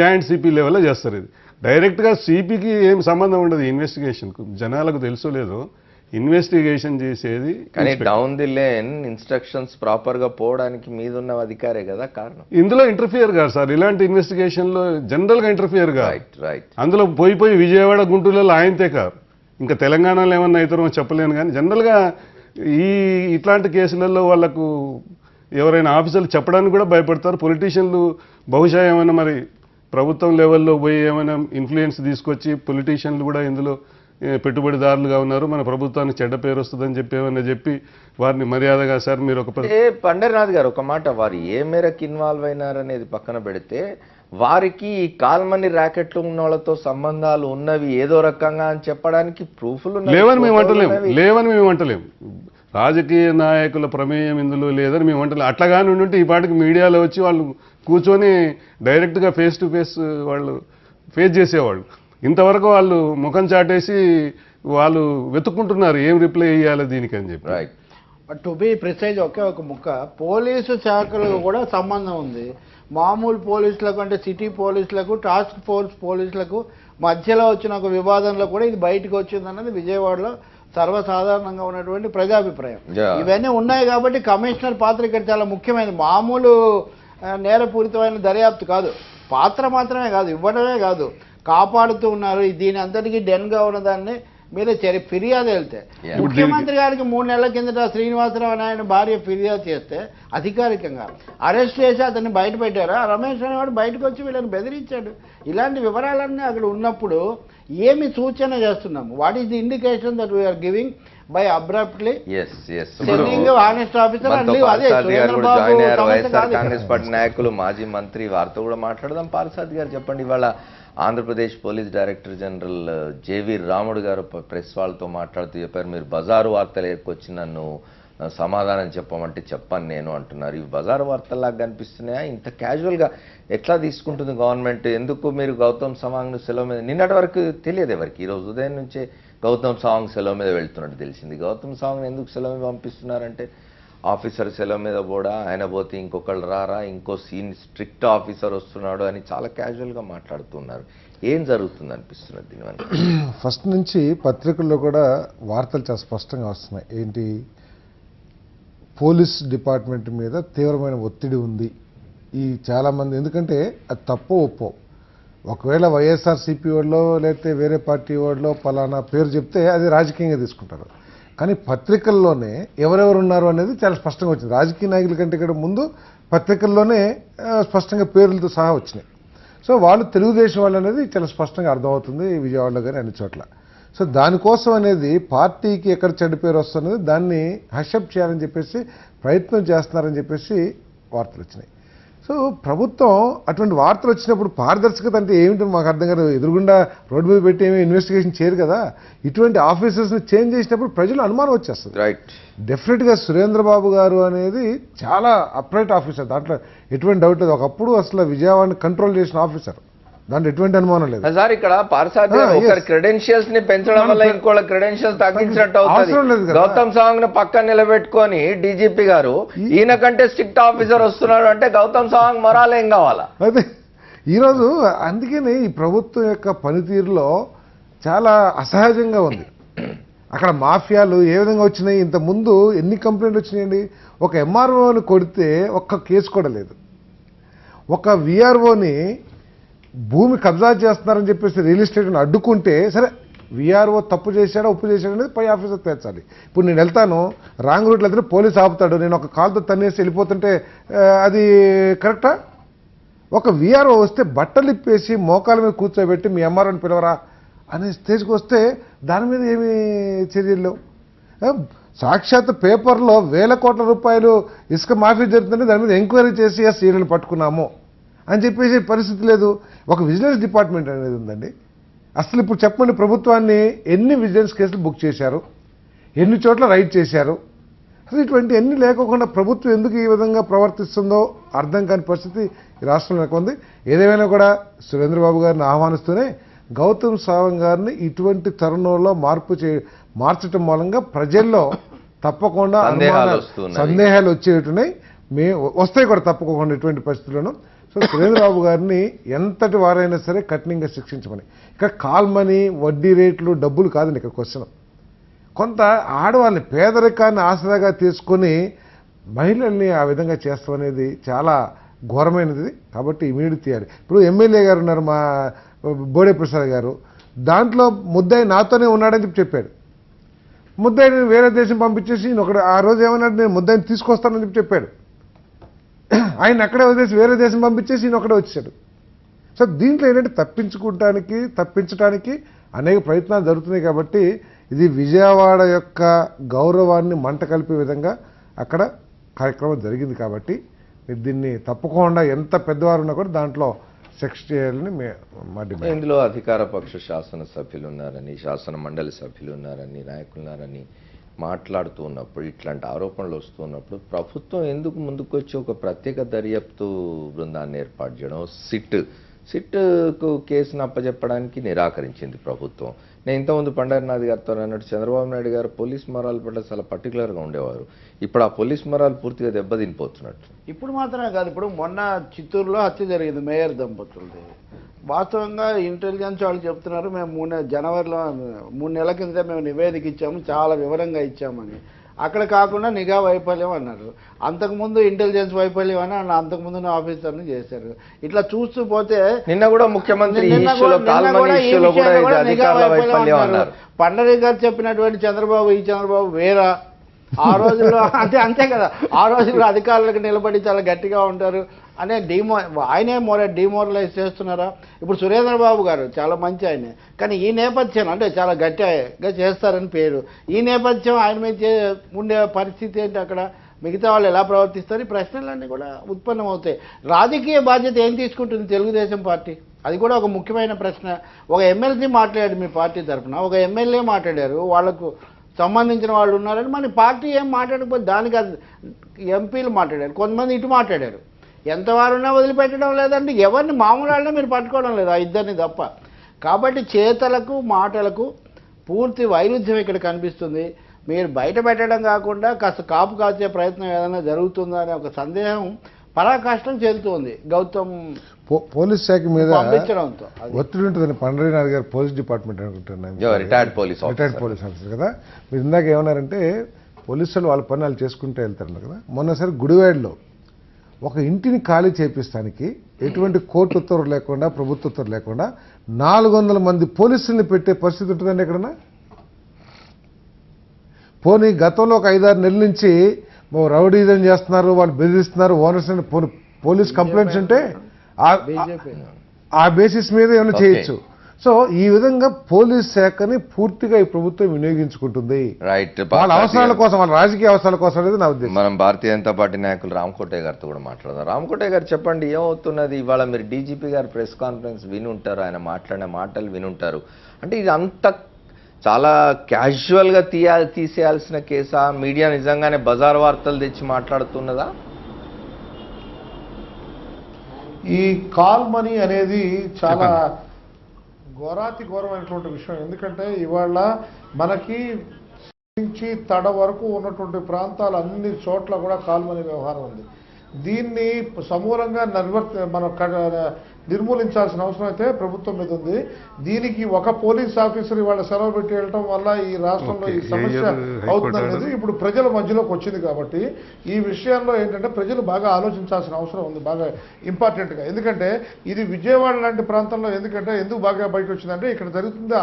జాయింట్ సిపి లెవెల్లో చేస్తారు. ఇది డైరెక్ట్గా సిపికి ఏం సంబంధం ఉండదు ఇన్వెస్టిగేషన్కు. జనాలకు తెలుసో లేదో ఇన్వెస్టిగేషన్ చేసేది. కానీ down the lane instructions proper గా పోవడానికి మీదున్న అధికారే కదా కారణం. ఇందులో ఇంటర్ఫియర్ కాదు సార్. ఇలాంటి ఇన్వెస్టిగేషన్ లో జనరల్ గా ఇంటర్ఫియర్ కాదు. అందులో పోయి విజయవాడ గుంటూరులో ఆయనతే కాదు, ఇంకా తెలంగాణలో ఏమన్నా ఇతరమో చెప్పలేను. కానీ జనరల్ గా ఇట్లాంటి కేసులలో వాళ్ళకు ఎవరైనా ఆఫీసర్లు చెప్పడానికి కూడా భయపడతారు. పొలిటీషియన్లు బహుశా ఏమైనా మరి ప్రభుత్వం లెవెల్లో పోయి ఏమైనా ఇన్ఫ్లుయెన్స్ తీసుకొచ్చి పొలిటీషియన్లు కూడా ఇందులో పెట్టుబడిదారులుగా ఉన్నారు, మన ప్రభుత్వానికి చెడ్డ పేరు వస్తుందని చెప్పి ఏమన్నా చెప్పి వారిని మర్యాదగా సార్ మీరు ఒక పండరినాథ్ గారు ఒక మాట, వారు ఏ మేరకు ఇన్వాల్వ్ అయినారనేది పక్కన పెడితే వారికి ఈ కాల్మనీ ర్యాకెట్లు ఉన్న వాళ్ళతో సంబంధాలు ఉన్నవి ఏదో రకంగా అని చెప్పడానికి ప్రూఫ్లు లేవని మేము అంటలేము. రాజకీయ నాయకుల ప్రమేయం ఇందులో లేదని మేము అంటలేము. అట్లాగానే ఉంటే ఈ పాటికి మీడియాలో వచ్చి వాళ్ళు కూర్చొని డైరెక్ట్గా ఫేస్ టు ఫేస్ వాళ్ళు ఫేస్ చేసేవాళ్ళు. ఇంతవరకు వాళ్ళు ముఖం చాటేసి వాళ్ళు వెతుక్కుంటున్నారు ఏం రిప్లై ఇవ్వాలి దీనికి అని చెప్పి. బట్ టు బి ప్రిసైజ్ ఒకే ఒక ముక్క, పోలీసు శాఖలకు కూడా సంబంధం ఉంది. మామూలు పోలీసులకు అంటే సిటీ పోలీసులకు, టాస్క్ ఫోర్స్ పోలీసులకు మధ్యలో వచ్చిన ఒక వివాదంలో కూడా ఇది బయటకు వచ్చిందన్నది విజయవాడలో సర్వసాధారణంగా ఉన్నటువంటి ప్రజాభిప్రాయం. ఇవన్నీ ఉన్నాయి కాబట్టి కమిషనర్ పాత్ర ఇక్కడ చాలా ముఖ్యమైనది. మామూలు నేరపూరితమైన దర్యాప్తు కాదు, పాత్ర మాత్రమే కాదు, ఇవ్వడమే కాదు, కాపాడుతూ ఉన్నారు. దీని అంతటికీ డెన్గా ఉన్నదాన్ని మీద ఫిర్యాదు వెళ్తే ముఖ్యమంత్రి గారికి 3 నెలల కిందట శ్రీనివాసరావు అని ఆయన భార్య ఫిర్యాదు చేస్తే అధికారికంగా అరెస్ట్ చేసి అతన్ని బయట పెట్టారు. రమేష్ అనేవాడు బయటకు వచ్చి వీళ్ళని బెదిరించాడు. ఇలాంటి వివరాలన్నీ అక్కడ ఉన్నప్పుడు ఏమి సూచన చేస్తున్నాము? What is the indication that we are giving by abruptly selling honest officer and అదే కాంగ్రెస్ పార్టీ నాయకులు మాజీ మంత్రి వారితో కూడా మాట్లాడదాం. పార్సాద్ గారు చెప్పండి, ఇవాళ Andhra Pradesh police director general J V Ramudu గారు ప్రెస్ వాళ్ళతో మాట్లాడుతూ చెప్పారు, మీరు బజారు వార్తలు ఎక్కొచ్చి నన్ను సమాధానం చెప్పమంటే చెప్పను నేను అంటున్నారు. ఇవి బజారు వార్తల్లాగా కనిపిస్తున్నాయా? ఇంత క్యాజువల్గా ఎట్లా తీసుకుంటుంది గవర్నమెంట్? ఎందుకు మీరు గౌతమ్ సవాంగ్ను సెలవు మీద, నిన్నటి వరకు తెలియదు ఎవరికి, ఈరోజు ఉదయం నుంచే గౌతమ్ సవాంగ్ సెలవు మీద వెళ్తున్నట్టు తెలిసింది. గౌతమ్ సవాంగ్ని ఎందుకు సెలవు మీద పంపిస్తున్నారంటే ఆఫీసర్ సెలవు మీద కూడా ఆయన పోతే ఇంకొకళ్ళు రారా, ఇంకో స్ట్రిక్ట్ ఆఫీసర్ వస్తున్నాడు అని చాలా క్యాజువల్గా మాట్లాడుతున్నారు. ఏం జరుగుతుంది అనిపిస్తున్నది దీనివల్ల? ఫస్ట్ నుంచి పత్రికల్లో కూడా వార్తలు చాలా స్పష్టంగా వస్తున్నాయి. ఏంటి, పోలీస్ డిపార్ట్మెంట్ మీద తీవ్రమైన ఒత్తిడి ఉంది. ఈ చాలామంది, ఎందుకంటే అది తప్పో ఒప్పో, ఒకవేళ వైఎస్ఆర్సీపీ వాళ్ళో లేకపోతే వేరే పార్టీ వాళ్ళో పలానా పేరు చెప్తే అది రాజకీయంగా తీసుకుంటారు. కానీ పత్రికల్లోనే ఎవరెవరు ఉన్నారు అనేది చాలా స్పష్టంగా వచ్చింది. రాజకీయ నాయకుల కంటే ఇక్కడ ముందు పత్రికల్లోనే స్పష్టంగా పేర్లతో సహా వచ్చినాయి. సో వాళ్ళు తెలుగుదేశం వాళ్ళు అనేది చాలా స్పష్టంగా అర్థమవుతుంది విజయవాడలో కానీ అన్ని చోట్ల. సో దానికోసం అనేది పార్టీకి ఎక్కడ చెడ్డ పేరు వస్తున్నది దాన్ని హషప్ చేయాలని చెప్పేసి ప్రయత్నం చేస్తున్నారని చెప్పేసి వార్తలు వచ్చినాయి. సో ప్రభుత్వం అటువంటి వార్తలు వచ్చినప్పుడు పారదర్శకత అంటే ఏమిటో మాకు అర్థం కాదు. ఎదురుగుండా రోడ్డు మీద పెట్టి ఏమీ ఇన్వెస్టిగేషన్ చేయరు కదా. ఇటువంటి ఆఫీసర్స్ని చేంజ్ చేసినప్పుడు ప్రజలు అనుమానం వచ్చేస్తుంది. డెఫినెట్గా సురేంద్రబాబు గారు అనేది చాలా అప్రైట్ ఆఫీసర్, దాంట్లో ఎటువంటి డౌట్ లేదు. ఒకప్పుడు అసలు విజయవాడని కంట్రోల్ చేసిన ఆఫీసర్, దాంట్లో ఎటువంటి అనుమానం లేదు. సార్ ఇక్కడ పార్సాది ఒకరి క్రెడెన్షియల్స్ ని పెంచడం వల్ల ఇంకోళ్ళ క్రెడెన్షియల్స్ తగ్గించినట్టు అవుతుంది. గౌతమ్ సవాంగ్ ను పక్కన నిలబెట్టుకొని డీజీపీ గారు ఈయన కంటే స్ట్రిక్ట్ ఆఫీసర్ వస్తున్నాడు అంటే గౌతమ్ సవాంగ్ మొరాలు ఏం కావాలా? అదే ఈరోజు అందుకని ఈ ప్రభుత్వం యొక్క పనితీరులో చాలా అసహజంగా ఉంది. అక్కడ మాఫియాలు ఏ విధంగా వచ్చినాయి, ఇంత ముందు ఎన్ని కంప్లైంట్లు వచ్చినాయండి. ఒక ఎంఆర్ఓని కొడితే ఒక్క కేసు కూడా లేదు. ఒక విఆర్ఓని భూమి కబ్జా చేస్తున్నారని చెప్పేసి రియల్ ఎస్టేట్ని అడ్డుకుంటే సరే విఆర్ఓ తప్పు చేశాడా ఉప్పు చేశాడా అనేది పై ఆఫీసర్ తేల్చాలి. ఇప్పుడు నేను వెళ్తాను రాంగ్ రూట్లో వెళ్తే పోలీసు ఆపుతాడు, నేను ఒక కాలుతో తన్నేసి వెళ్ళిపోతుంటే అది కరెక్టా? ఒక విఆర్ఓ వస్తే బట్టలు ఇప్పేసి మోకాల మీద కూర్చోబెట్టి మీ ఎంఆర్ఓని పిలవరా అనే స్టేజ్కి వస్తే దాని మీద ఏమి చర్యలు? సాక్షాత్ పేపర్లో 1000 కోట్ల రూపాయలు ఇసుక మాఫీ జరుగుతుంటే దాని మీద ఎంక్వైరీ చేసి సీరియల్ని పట్టుకున్నాము అని చెప్పేసి పరిస్థితి లేదు. ఒక విజిలెన్స్ డిపార్ట్మెంట్ అనేది ఉందండి. అసలు ఇప్పుడు చెప్పండి, ప్రభుత్వాన్ని ఎన్ని విజిలెన్స్ కేసులు బుక్ చేశారు, ఎన్ని చోట్ల రైడ్ చేశారు? అసలు ఇటువంటి ఎన్ని లేకోకుండా ప్రభుత్వం ఎందుకు ఈ విధంగా ప్రవర్తిస్తుందో అర్థం కాని పరిస్థితి ఈ రాష్ట్రంలో ఉంది. ఏదేమైనా కూడా సురేంద్రబాబు గారిని ఆహ్వానిస్తూనే గౌతమ్ సవాంగ్ గారిని ఇటువంటి తరుణంలో మార్చటం మూలంగా ప్రజల్లో తప్పకుండా సందేహాలు వచ్చేటున్నాయి, వస్తాయి కూడా తప్పకుండా ఇటువంటి పరిస్థితుల్లోనూ. సో సురేంద్రబాబు గారిని ఎంతటి వారైనా సరే కఠినంగా శిక్షించమని. ఇక్కడ కాల్మనీ వడ్డీ రేట్లు డబ్బులు కాదండి ఇక్కడ క్వశ్చన్. కొంత ఆడవాళ్ళని పేదరికాన్ని ఆసరాగా తీసుకొని మహిళల్ని ఆ విధంగా చేస్తాం అనేది చాలా ఘోరమైనది. కాబట్టి ఇమీడియట్ తీయాలి. ఇప్పుడు ఎమ్మెల్యే గారు ఉన్నారు మా బోడే ప్రసాద్ గారు, దాంట్లో ముద్దాయి నాతోనే ఉన్నాడని చెప్పాడు. ముద్దాయిని వేరే దేశం పంపించేసి ఒకడు ఆ రోజు ఏమన్నాడు, నేను ముద్దాయిని తీసుకొస్తానని చెప్పాడు. ఆయన అక్కడే వదిలేసి వేరే దేశం పంపించేసి ఈయన ఒకడే వచ్చాడు. సో దీంట్లో ఏంటంటే తప్పించడానికి అనేక ప్రయత్నాలు జరుగుతున్నాయి. కాబట్టి ఇది విజయవాడ యొక్క గౌరవాన్ని మంట కలిపే విధంగా అక్కడ కార్యక్రమం జరిగింది. కాబట్టి దీన్ని తప్పకుండా ఎంత పెద్దవారు ఉన్నా కూడా దాంట్లో సెక్స్ చేయాలని మా డిమాండ్. ఇందులో అధికార పక్ష శాసన సభ్యులు ఉన్నారని, శాసన మండలి సభ్యులు ఉన్నారని, నాయకులు ఉన్నారని మాట్లాడుతూ ఉన్నప్పుడు, ఇట్లాంటి ఆరోపణలు వస్తున్నప్పుడు ప్రభుత్వం ఎందుకు ముందుకొచ్చి ఒక ప్రత్యేక దర్యాప్తు బృందాన్ని ఏర్పాటు చేయడం, సిట్కు కేసును అప్పచెప్పడానికి నిరాకరించింది ప్రభుత్వం. నేను ఇంతకుముందు పండరినాథ్ గారితో అన్నట్టు చంద్రబాబు నాయుడు గారు పోలీస్ మరాల పట్ల చాలా పర్టికులర్గా ఉండేవారు. ఇప్పుడు ఆ పోలీస్ మరాలు పూర్తిగా దెబ్బతినిపోతున్నట్టు. ఇప్పుడు మాత్రమే కాదు, ఇప్పుడు మొన్న చిత్తూరులో హత్య జరిగింది మేయర్ దంపతులది. వాస్తవంగా ఇంటెలిజెన్స్ వాళ్ళు చెప్తున్నారు, మేము జనవరిలో 3 నెలల కింద మేము నివేదిక ఇచ్చాము, చాలా వివరంగా ఇచ్చామని. అక్కడ కాకుండా నిఘా వైఫల్యం అన్నారు. అంతకుముందు ఇంటెలిజెన్స్ వైఫల్యం అని అంతకుముందు ఆఫీసర్ని చేశారు. ఇట్లా చూస్తూ పోతే నిన్న కూడా ముఖ్యమంత్రి పండరి గారు చెప్పినటువంటి చంద్రబాబు వేరా ఆ రోజుల్లో అంతే కదా, ఆ రోజుల్లో అధికారులకు నిలబడి చాలా గట్టిగా ఉంటారు అనే ఆయనే డిమోరలైజ్ చేస్తున్నారా? ఇప్పుడు సురేంద్రబాబు గారు చాలా మంచి ఆయనే, కానీ ఈ నేపథ్యం అంటే చాలా గట్టిగా చేస్తారని పేరు. ఈ నేపథ్యం ఆయన మీద ఉండే పరిస్థితి ఏంటి, అక్కడ మిగతా వాళ్ళు ఎలా ప్రవర్తిస్తారు, ఈ ప్రశ్నలన్నీ కూడా ఉత్పన్నమవుతాయి. రాజకీయ బాధ్యత ఏం తీసుకుంటుంది తెలుగుదేశం పార్టీ? అది కూడా ఒక ముఖ్యమైన ప్రశ్న. ఒక ఎమ్మెల్సీ మాట్లాడాడు మీ పార్టీ తరఫున, ఒక ఎమ్మెల్యే మాట్లాడారు, వాళ్లకు సంబంధించిన వాళ్ళు ఉన్నారని. మన పార్టీ ఏం మాట్లాడకపోతే దానికి ఎంపీలు మాట్లాడారు, కొంతమంది ఇటు మాట్లాడారు. ఎంతవారున్నా వదిలిపెట్టడం లేదండి, ఎవరిని మామూలు వాళ్ళనే మీరు పట్టుకోవడం లేదు, ఆ ఇద్దరిని తప్ప. కాబట్టి చేతలకు మాటలకు పూర్తి వైరుధ్యం ఇక్కడ కనిపిస్తుంది. మీరు బయట పెట్టడం కాకుండా కాస్త కాపు కాచే ప్రయత్నం ఏదైనా జరుగుతుందా అనే ఒక సందేహం పరాకాష్టం చెందుతుంది గౌతమ్ పోలీస్ శాఖ మీద ఒత్తిడి ఉంటుందని. పండరీనాథ్ గారు పోలీస్ డిపార్ట్మెంట్ అనుకుంటున్నాను, రిటైర్డ్ పోలీస్ ఆఫీసర్ కదా. మీరు ఇందాక ఏమన్నారంటే పోలీసులు వాళ్ళ పని వాళ్ళు చేసుకుంటూ వెళ్తారు కదా. మొన్నసారి గుడివాడలో ఒక ఇంటిని ఖాళీ చేపిస్తానికి ఎటువంటి కోర్టు ఉత్తర్వులు లేకుండా, ప్రభుత్వ ఉత్తర్వులు లేకుండా 400 మంది పోలీసుల్ని పెట్టే పరిస్థితి ఉంటుందండి ఎక్కడన్నా? పోనీ గతంలో ఒక 5-6 నెలల నుంచి రౌడీజం చేస్తున్నారు, వాళ్ళు బెదిరిస్తున్నారు, ఓనర్స్ పోలీస్ కంప్లైంట్స్ ఉంటే ఆ బేసిస్ మీద ఏమైనా చేయొచ్చు. సో ఈ విధంగా పోలీస్ శాఖని పూర్తిగా ఈ ప్రభుత్వం వినియోగించుకుంటుంది వాళ్ళ అవసరాల కోసం, వాళ్ళ రాజకీయ అవసరాల కోసం అనేది నా ఉద్దేశం. మనం భారతీయ జనతా పార్టీ నాయకులు రామకోటయ్య గారితో కూడా మాట్లాడదాం. రామకోటయ్య గారు చెప్పండి, ఏమవుతున్నది ఇవాళ? మీరు డీజీపీ గారు ప్రెస్ కాన్ఫరెన్స్ వినుంటారు, ఆయన మాట్లాడిన మాటలు వినుంటారు. అంటే ఇది అంత చాలా క్యాజువల్గా తీసేయాల్సిన కేసా? మీడియా నిజంగానే బజార్ వార్తలు తెచ్చి మాట్లాడుతున్నదా? ఈ కాల్ మనీ అనేది చాలా ఘోరాతి ఘోరమైనటువంటి విషయం. ఎందుకంటే ఇవాళ మనకి నుంచి తడ వరకు ఉన్నటువంటి ప్రాంతాలు అన్ని చోట్ల కూడా కాల్ మనీ వ్యవహారం ఉంది. దీన్ని సమూలంగా నిర్మూలించాల్సిన అవసరం అయితే ప్రభుత్వం మీద ఉంది. దీనికి ఒక పోలీస్ ఆఫీసర్ ఇవాళ సెలవు పెట్టి వెళ్ళటం వల్ల ఈ రాష్ట్రంలో ఈ సమస్య అవుతుందనేది ఇప్పుడు ప్రజల మధ్యలోకి వచ్చింది. కాబట్టి ఈ విషయాల్లో ఏంటంటే ప్రజలు బాగా ఆలోచించాల్సిన అవసరం ఉంది, బాగా ఇంపార్టెంట్గా. ఎందుకంటే ఇది విజయవాడ లాంటి ప్రాంతంలో ఎందుకు బాగా బయట వచ్చిందంటే ఇక్కడ జరుగుతుంది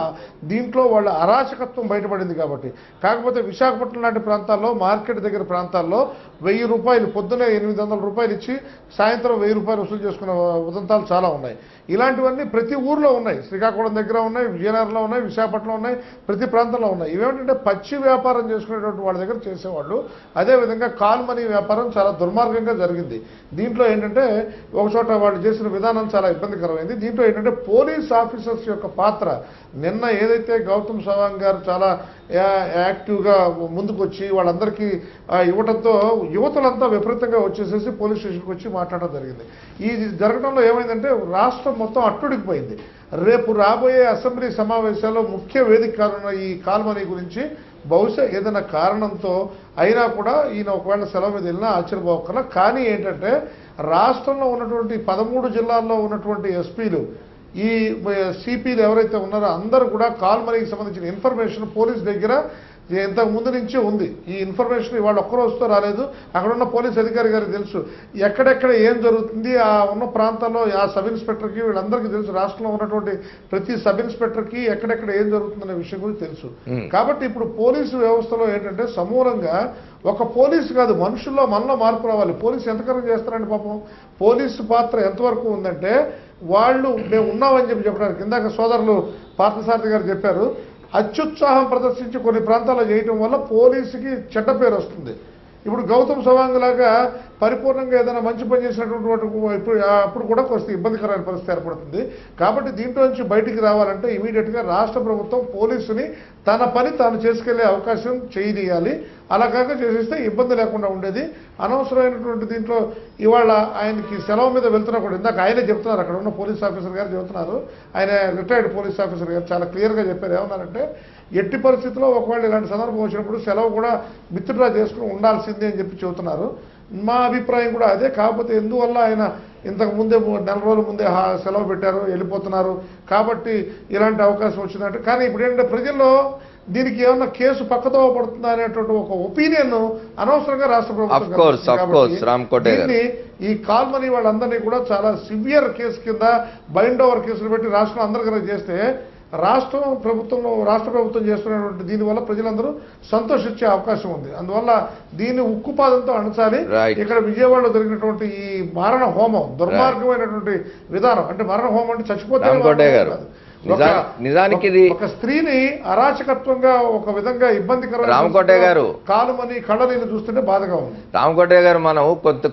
దీంట్లో వాళ్ళ అరాచకత్వం బయటపడింది కాబట్టి. కాకపోతే విశాఖపట్నం లాంటి ప్రాంతాల్లో మార్కెట్ దగ్గర ప్రాంతాల్లో 1000 రూపాయలు పొద్దునే 800 రూపాయలు ఇచ్చి సాయంత్రం 1000 రూపాయలు వసూలు చేసుకున్న ఉదంతాలు చాలా ఉన్నాయి. ఇలాంటివన్నీ ప్రతి ఊర్లో ఉన్నాయి. శ్రీకాకుళం దగ్గర ఉన్నాయి, విజయనగరంలో ఉన్నాయి, విశాఖపట్నం ఉన్నాయి, ప్రతి ప్రాంతంలో ఉన్నాయి. ఇవేంటంటే పచ్చి వ్యాపారం చేసుకునేటువంటి వాళ్ళ దగ్గర చేసేవాళ్ళు. అదేవిధంగా కాల్ మనీ వ్యాపారం చాలా దుర్మార్గంగా జరిగింది. దీంట్లో ఏంటంటే ఒక చోట వాళ్ళు చేసిన విధానం చాలా ఇబ్బందికరమైంది. దీంట్లో ఏంటంటే పోలీస్ ఆఫీసర్స్ యొక్క పాత్ర నిన్న ఏదైతే గౌతమ్ సవాంగ్ గారు చాలా యాక్టివ్గా ముందుకు వచ్చి వాళ్ళందరికీ ఇవ్వడంతో యువతులంతా విపరీతంగా వచ్చేసేసి పోలీస్ స్టేషన్కి వచ్చి మాట్లాడడం జరిగింది. ఇది జరగడంలో ఏమైందంటే రాష్ట్రం మొత్తం అట్టుడికిపోయింది. రేపు రాబోయే అసెంబ్లీ సమావేశాల్లో ముఖ్య వేదిక కానున్న ఈ కాల్ మనీ గురించి బహుశా ఏదైనా కారణంతో అయినా కూడా ఈయన ఒకవేళ సెలవు మీద వెళ్ళినా ఆశ్చర్యపోకల. కానీ ఏంటంటే రాష్ట్రంలో ఉన్నటువంటి 13 జిల్లాల్లో ఉన్నటువంటి ఎస్పీలు ఈ సిపిలు ఎవరైతే ఉన్నారో అందరూ కూడా కాల్ మనీకి సంబంధించిన ఇన్ఫర్మేషన్ పోలీస్ దగ్గర ఇంతకు ముందు నుంచే ఉంది. ఈ ఇన్ఫర్మేషన్ ఇవాళ ఒక్కరోజుతో రాలేదు. అక్కడ ఉన్న పోలీస్ అధికారి గారికి తెలుసు ఎక్కడెక్కడ ఏం జరుగుతుంది. ఆ ఉన్న ప్రాంతాల్లో ఆ సబ్ ఇన్స్పెక్టర్కి వీళ్ళందరికీ తెలుసు. రాష్ట్రంలో ఉన్నటువంటి ప్రతి సబ్ ఇన్స్పెక్టర్కి ఎక్కడెక్కడ ఏం జరుగుతుందనే విషయం గురించి తెలుసు. కాబట్టి ఇప్పుడు పోలీసు వ్యవస్థలో ఏంటంటే సమూలంగా ఒక పోలీసు కాదు, మనుషుల్లో మనలో మార్పు రావాలి. పోలీసు ఎంతకరం చేస్తారండి పాపం. పోలీసు పాత్ర ఎంతవరకు ఉందంటే వాళ్ళు మేము ఉన్నామని చెప్పడానికి ఇందాక సోదరులు పార్థసారథి గారు చెప్పారు. అత్యుత్సాహం ప్రదర్శించి కొన్ని ప్రాంతాల్లో చేయటం వల్ల పోలీసుకి చెడ్డ పేరు వస్తుంది. ఇప్పుడు గౌతమ్ సవాంగ్ లాగా పరిపూర్ణంగా ఏదైనా మంచి పని చేసినటువంటి అప్పుడు కూడా కొంత ఇబ్బందికరమైన పరిస్థితి ఏర్పడుతుంది. కాబట్టి దీంట్లో నుంచి బయటికి రావాలంటే ఇమీడియట్గా రాష్ట్ర ప్రభుత్వం పోలీసుని తన పని తాను చేసుకెళ్లే అవకాశం చేయనీయాలి. అలా కాక చేసేస్తే ఇబ్బంది లేకుండా ఉండేది. అనవసరమైనటువంటి దీంట్లో ఇవాళ ఆయనకి సెలవు మీద వెళ్తున్నా కూడా ఇందాక ఆయనే చెప్తున్నారు, అక్కడ ఉన్న పోలీస్ ఆఫీసర్ గారు చెబుతున్నారు, ఆయన రిటైర్డ్ పోలీస్ ఆఫీసర్ గారు చాలా క్లియర్గా చెప్పారు. ఏమన్నారంటే ఎట్టి పరిస్థితుల్లో ఒకవేళ ఇలాంటి సందర్భం వచ్చినప్పుడు సెలవు కూడా విత్డ్రా చేసుకుని ఉండాల్సిందే అని చెప్పి చెబుతున్నారు. మా అభిప్రాయం కూడా అదే. కాకపోతే ఎందువల్ల ఆయన ఇంతకు ముందే 4 రోజుల ముందే సెలవు పెట్టారు, వెళ్ళిపోతున్నారు కాబట్టి ఇలాంటి అవకాశం వచ్చిందంటే. కానీ ఇప్పుడు ఏంటంటే ప్రజల్లో దీనికి ఏమన్నా కేసు పక్కతో పడుతుందా అనేటువంటి ఒక ఒపీనియన్ అనవసరంగా రాష్ట్ర ప్రభుత్వం ఈ కాల్ మనీ వాళ్ళందరినీ కూడా చాలా సివియర్ కేసు కింద బైండ్ ఓవర్ కేసులు పెట్టి రాష్ట్రం అందరికీ చేస్తే రాష్ట్ర ప్రభుత్వం చేస్తున్నటువంటి దీనివల్ల ప్రజలందరూ సంతోషించే అవకాశం ఉంది. అందువల్ల దీన్ని ఉక్కుపాదంతో అణచాలి. ఇక్కడ విజయవాడలో జరిగినటువంటి ఈ మరణ హోమం దుర్మార్గమైనటువంటి విధానం. అంటే మరణ హోమం అంటే చచ్చిపోతే నిజానికి ఒక స్త్రీని అరాచకత్వంగా ఒక విధంగా ఇబ్బందికరంగా రామకోటయ్య గారు కాలుమని కళ్ళనీళ్ళు చూస్తుంటే బాధగా ఉంది. రామకోటయ్య గారు మనం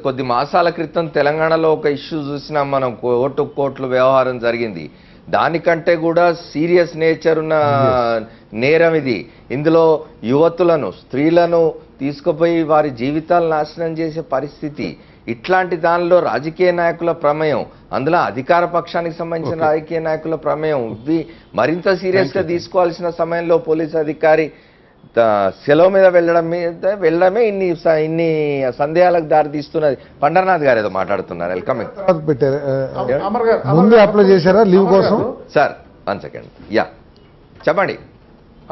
కొద్ది మాసాల క్రితం తెలంగాణలో ఒక ఇష్యూ చూసినాం మనం. కోర్టు వ్యవహారం జరిగింది. దానికంటే కూడా సీరియస్ నేచర్ ఉన్న నేరం ఇది. ఇందులో యువతులను స్త్రీలను తీసుకుపోయి వారి జీవితాలు నాశనం చేసే పరిస్థితి. ఇట్లాంటి దానిలో రాజకీయ నాయకుల ప్రమేయం, అందులో అధికార పక్షానికి సంబంధించిన రాజకీయ నాయకుల ప్రమేయం ఇవి మరింత సీరియస్గా తీసుకోవాల్సిన సమయంలో పోలీస్ అధికారి సెలవు మీద వెళ్ళడమే ఇన్ని సందేహాలకు దారితీస్తున్నది. పండర్నాథ్ గారు ఏదో మాట్లాడుతున్నారు. వెల్కమ్ పెట్టారు ముందు అప్లై చేశారా లీవ్ కోసం? Sir 1 second. యా చెప్పండి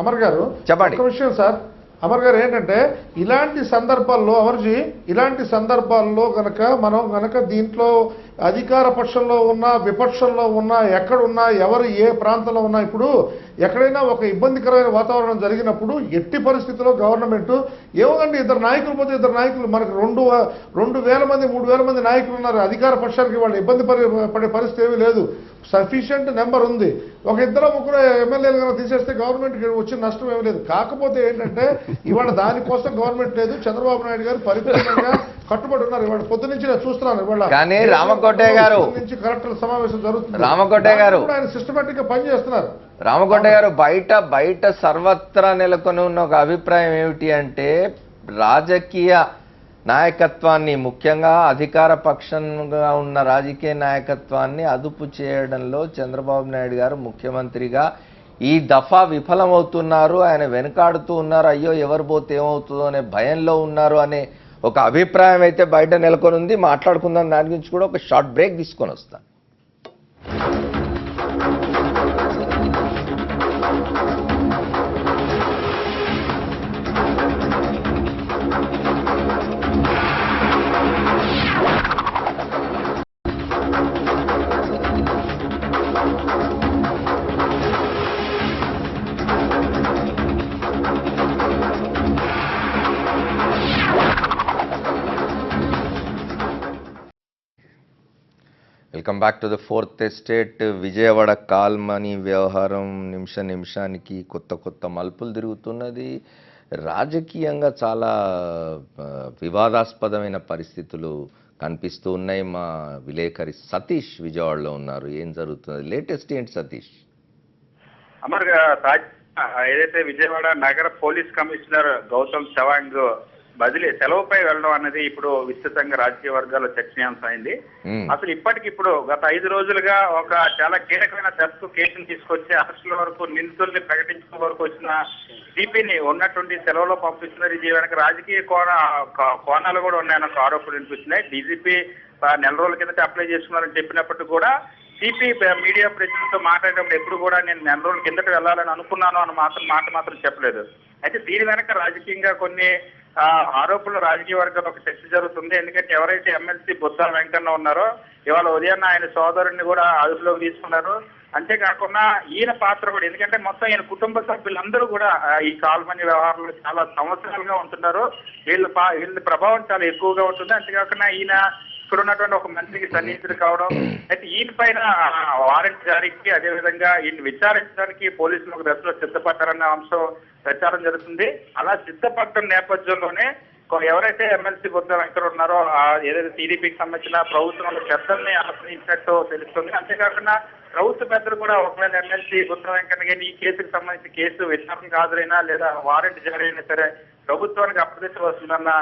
అమర్ గారు. చెప్పండి. ఒక విషయం సార్ అమర్ గారు ఏంటంటే ఇలాంటి సందర్భాల్లో అమర్జీ ఇలాంటి సందర్భాల్లో మనం గనక దీంట్లో అధికార పక్షంలో ఉన్నా విపక్షంలో ఉన్నా ఎక్కడున్నా ఎవరు ఏ ప్రాంతంలో ఉన్నా ఇప్పుడు ఎక్కడైనా ఒక ఇబ్బందికరమైన వాతావరణం జరిగినప్పుడు ఎట్టి పరిస్థితుల్లో గవర్నమెంట్ ఏమోనండి 2 నాయకులు పోతే 2 నాయకులు మనకు 2,000 మంది 3,000 మంది నాయకులు ఉన్నారు. అధికార పక్షానికి వాళ్ళు ఇబ్బంది పడే పరిస్థితి ఏమీ లేదు. సఫిషియంట్ నెంబర్ ఉంది. ఒక 2-3 ఎమ్మెల్యేలు కనుక తీసేస్తే గవర్నమెంట్కి వచ్చిన నష్టం ఏమీ లేదు. కాకపోతే ఏంటంటే ఇవాళ దానికోసం గవర్నమెంట్ లేదు. చంద్రబాబు నాయుడు గారు పరిపూర్ణంగా కట్టుబడి ఉన్నారు. ఇవాళ పొద్దు నుంచి నేను చూస్తున్నాను. ఇవాళ రామకోటయ్య గారు నుంచి కలెక్టర్ల సమావేశం జరుగుతుంది. రామకోటయ్య గారు ఆయన సిస్టమేటిక్ గా పనిచేస్తున్నారు. రామకోటయ్య గారు బయట సర్వత్రా నెలకొని ఉన్న ఒక అభిప్రాయం ఏమిటి అంటే రాజకీయ నాయకత్వాన్ని, ముఖ్యంగా అధికార పక్షంగా ఉన్న రాజకీయ నాయకత్వాన్ని అదుపు చేయడంలో చంద్రబాబు నాయుడు గారు ముఖ్యమంత్రిగా ఈ దఫా విఫలమవుతున్నారు. ఆయన వెనుకాడుతూ ఉన్నారు. అయ్యో ఎవరు పోతే ఏమవుతుందో అనే భయంలో ఉన్నారు అనే ఒక అభిప్రాయం అయితే బయట నెలకొని ఉంది. మాట్లాడుకుందాం దాని గురించి కూడా. ఒక షార్ట్ బ్రేక్ తీసుకొని వస్తాను. Welcome back to the fourth estate. Vijayawada call money వ్యవహారం నిమిషానికి కొత్త మలుపులు తిరుగుతున్నది. రాజకీయంగా చాలా వివాదాస్పదమైన పరిస్థితులు కనిపిస్తూ ఉన్నాయి. మా విలేకరి సతీష్ విజయవాడలో ఉన్నారు. ఏం జరుగుతుంది, లేటెస్ట్ ఏంటి సతీష్? అమర్, ఏదైతే విజయవాడ నగర పోలీస్ కమిషనర్ గౌతమ్ సవాంగ్ సెలవుపై వెళ్ళడం అనేది ఇప్పుడు విస్తృతంగా రాజకీయ వర్గాల్లో చర్చనీయాంశం అయింది. అసలు ఇప్పటికిప్పుడు గత 5 రోజులుగా ఒక చాలా కీలకమైన దశకు కేసును తీసుకొచ్చి అరెస్టుల వరకు, నిందితుల్ని ప్రకటించడం వరకు వచ్చిన సిపిని ఉన్నటువంటి సెలవులో పంపిస్తున్నారు. ఇది వెనక రాజకీయ కోణాలు కూడా ఉన్నాయన్న ఆరోపణలు వినిపిస్తున్నాయి. డీజీపీ నెల రోజుల కిందట అప్లై చేసుకున్నారని చెప్పినప్పటికీ కూడా సిపి మీడియా ప్రతినిధులతో మాట్లాడేటప్పుడు ఎప్పుడు కూడా నేను నెల రోజుల కిందట వెళ్ళాలని అనుకున్నాను అని మాట మాత్రం చెప్పలేదు. అయితే దీని వెనక రాజకీయంగా కొన్ని ఆరోపణలు రాజకీయ వర్గాల్లో ఒక చర్చ జరుగుతుంది. ఎందుకంటే ఎవరైతే ఎమ్మెల్సీ బొత్స వెంకన్న ఉన్నారో ఇవాళ ఉదయాన్న ఆయన సోదరుడిని కూడా అదుపులోకి తీసుకున్నారు. అంతేకాకుండా ఈయన పాత్ర కూడా, ఎందుకంటే మొత్తం ఈయన కుటుంబ సభ్యులందరూ కూడా ఈ కాల్ మనీ వ్యవహారంలో చాలా సంవత్సరాలుగా ఉంటున్నారు. వీళ్ళ ప్రభావం చాలా ఎక్కువగా ఉంటుంది. అంతేకాకుండా ఈయన ఇక్కడ ఉన్నటువంటి ఒక మంత్రికి సన్నిహితుడు కావడం, అయితే ఈయన పైన వారెంట్ జారీకి, అదేవిధంగా ఈయన విచారించడానికి పోలీసులు ఒక దశలో సిద్ధపడ్డారన్న అంశం ప్రచారం జరుగుతుంది. అలా సిద్ధపడటం నేపథ్యంలోనే ఎవరైతే ఎమ్మెల్సీ బొత్స వెంకట ఉన్నారో ఏదైతే టీడీపీకి సంబంధించిన ప్రభుత్వంలో పెద్దల్ని ఆశ్రయించినట్టు తెలుస్తుంది. అంతేకాకుండా ప్రభుత్వ పెద్దలు కూడా ఒకవేళ ఎమ్మెల్సీ బొత్స వెంకట గారిని ఈ కేసుకు సంబంధించి కేసు విచారణకు హాజరైనా లేదా వారెంట్ జారీ అయినా సరే ప్రభుత్వానికి అప్రదిష్ట వస్తుందన్న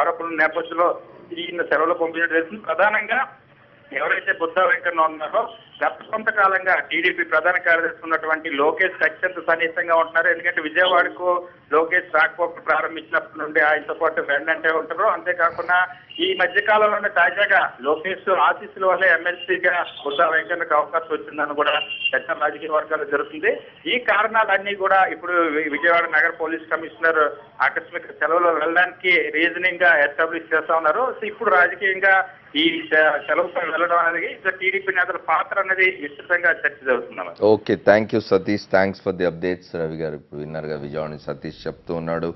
ఆరోపణల నేపథ్యంలో ఈయన సెలవులో పంపించడం జరుగుతుంది. ప్రధానంగా ఎవరైతే బుద్ధ వెంకన్న ఉన్నారో గత కొంతకాలంగా టీడీపీ ప్రధాన కార్యదర్శి ఉన్నటువంటి లోకేష్ అత్యంత సన్నిహితంగా ఉంటున్నారు. ఎందుకంటే విజయవాడకు లోకేష్ రాకపోకలు ప్రారంభించినప్పటి నుండి ఆయనతో పాటు వెన్నంటే ఉంటారు. అంతేకాకుండా ఈ మధ్య కాలంలోనే తాజాగా లోకేష్ ఆశీస్సుల వల్లే ఎమ్మెల్సీగా బుద్ధ వెంకన్నకు అవకాశం వచ్చిందని కూడా చర్చ రాజకీయ వర్గాలు జరుగుతుంది. ఈ కారణాలన్నీ కూడా ఇప్పుడు విజయవాడ నగర పోలీస్ కమిషనర్ ఆకస్మిక సెలవులో వెళ్ళడానికి రీజనింగ్ గా ఎస్టాబ్లిష్ చేస్తా ఉన్నారు. సో ఇప్పుడు రాజకీయంగా ఈ సెలవుపై వెళ్ళడం అనేది టీడీపీ నేతల పాత్ర అనేది విస్తృతంగా చర్చ జరుగుతున్నారు. Okay, thank you Satish. Thanks for the updates. Ravi గారు ఇప్పుడు విన్నర్గా విజయవాడ సతీష్ చెప్తూ ఉన్నాడు.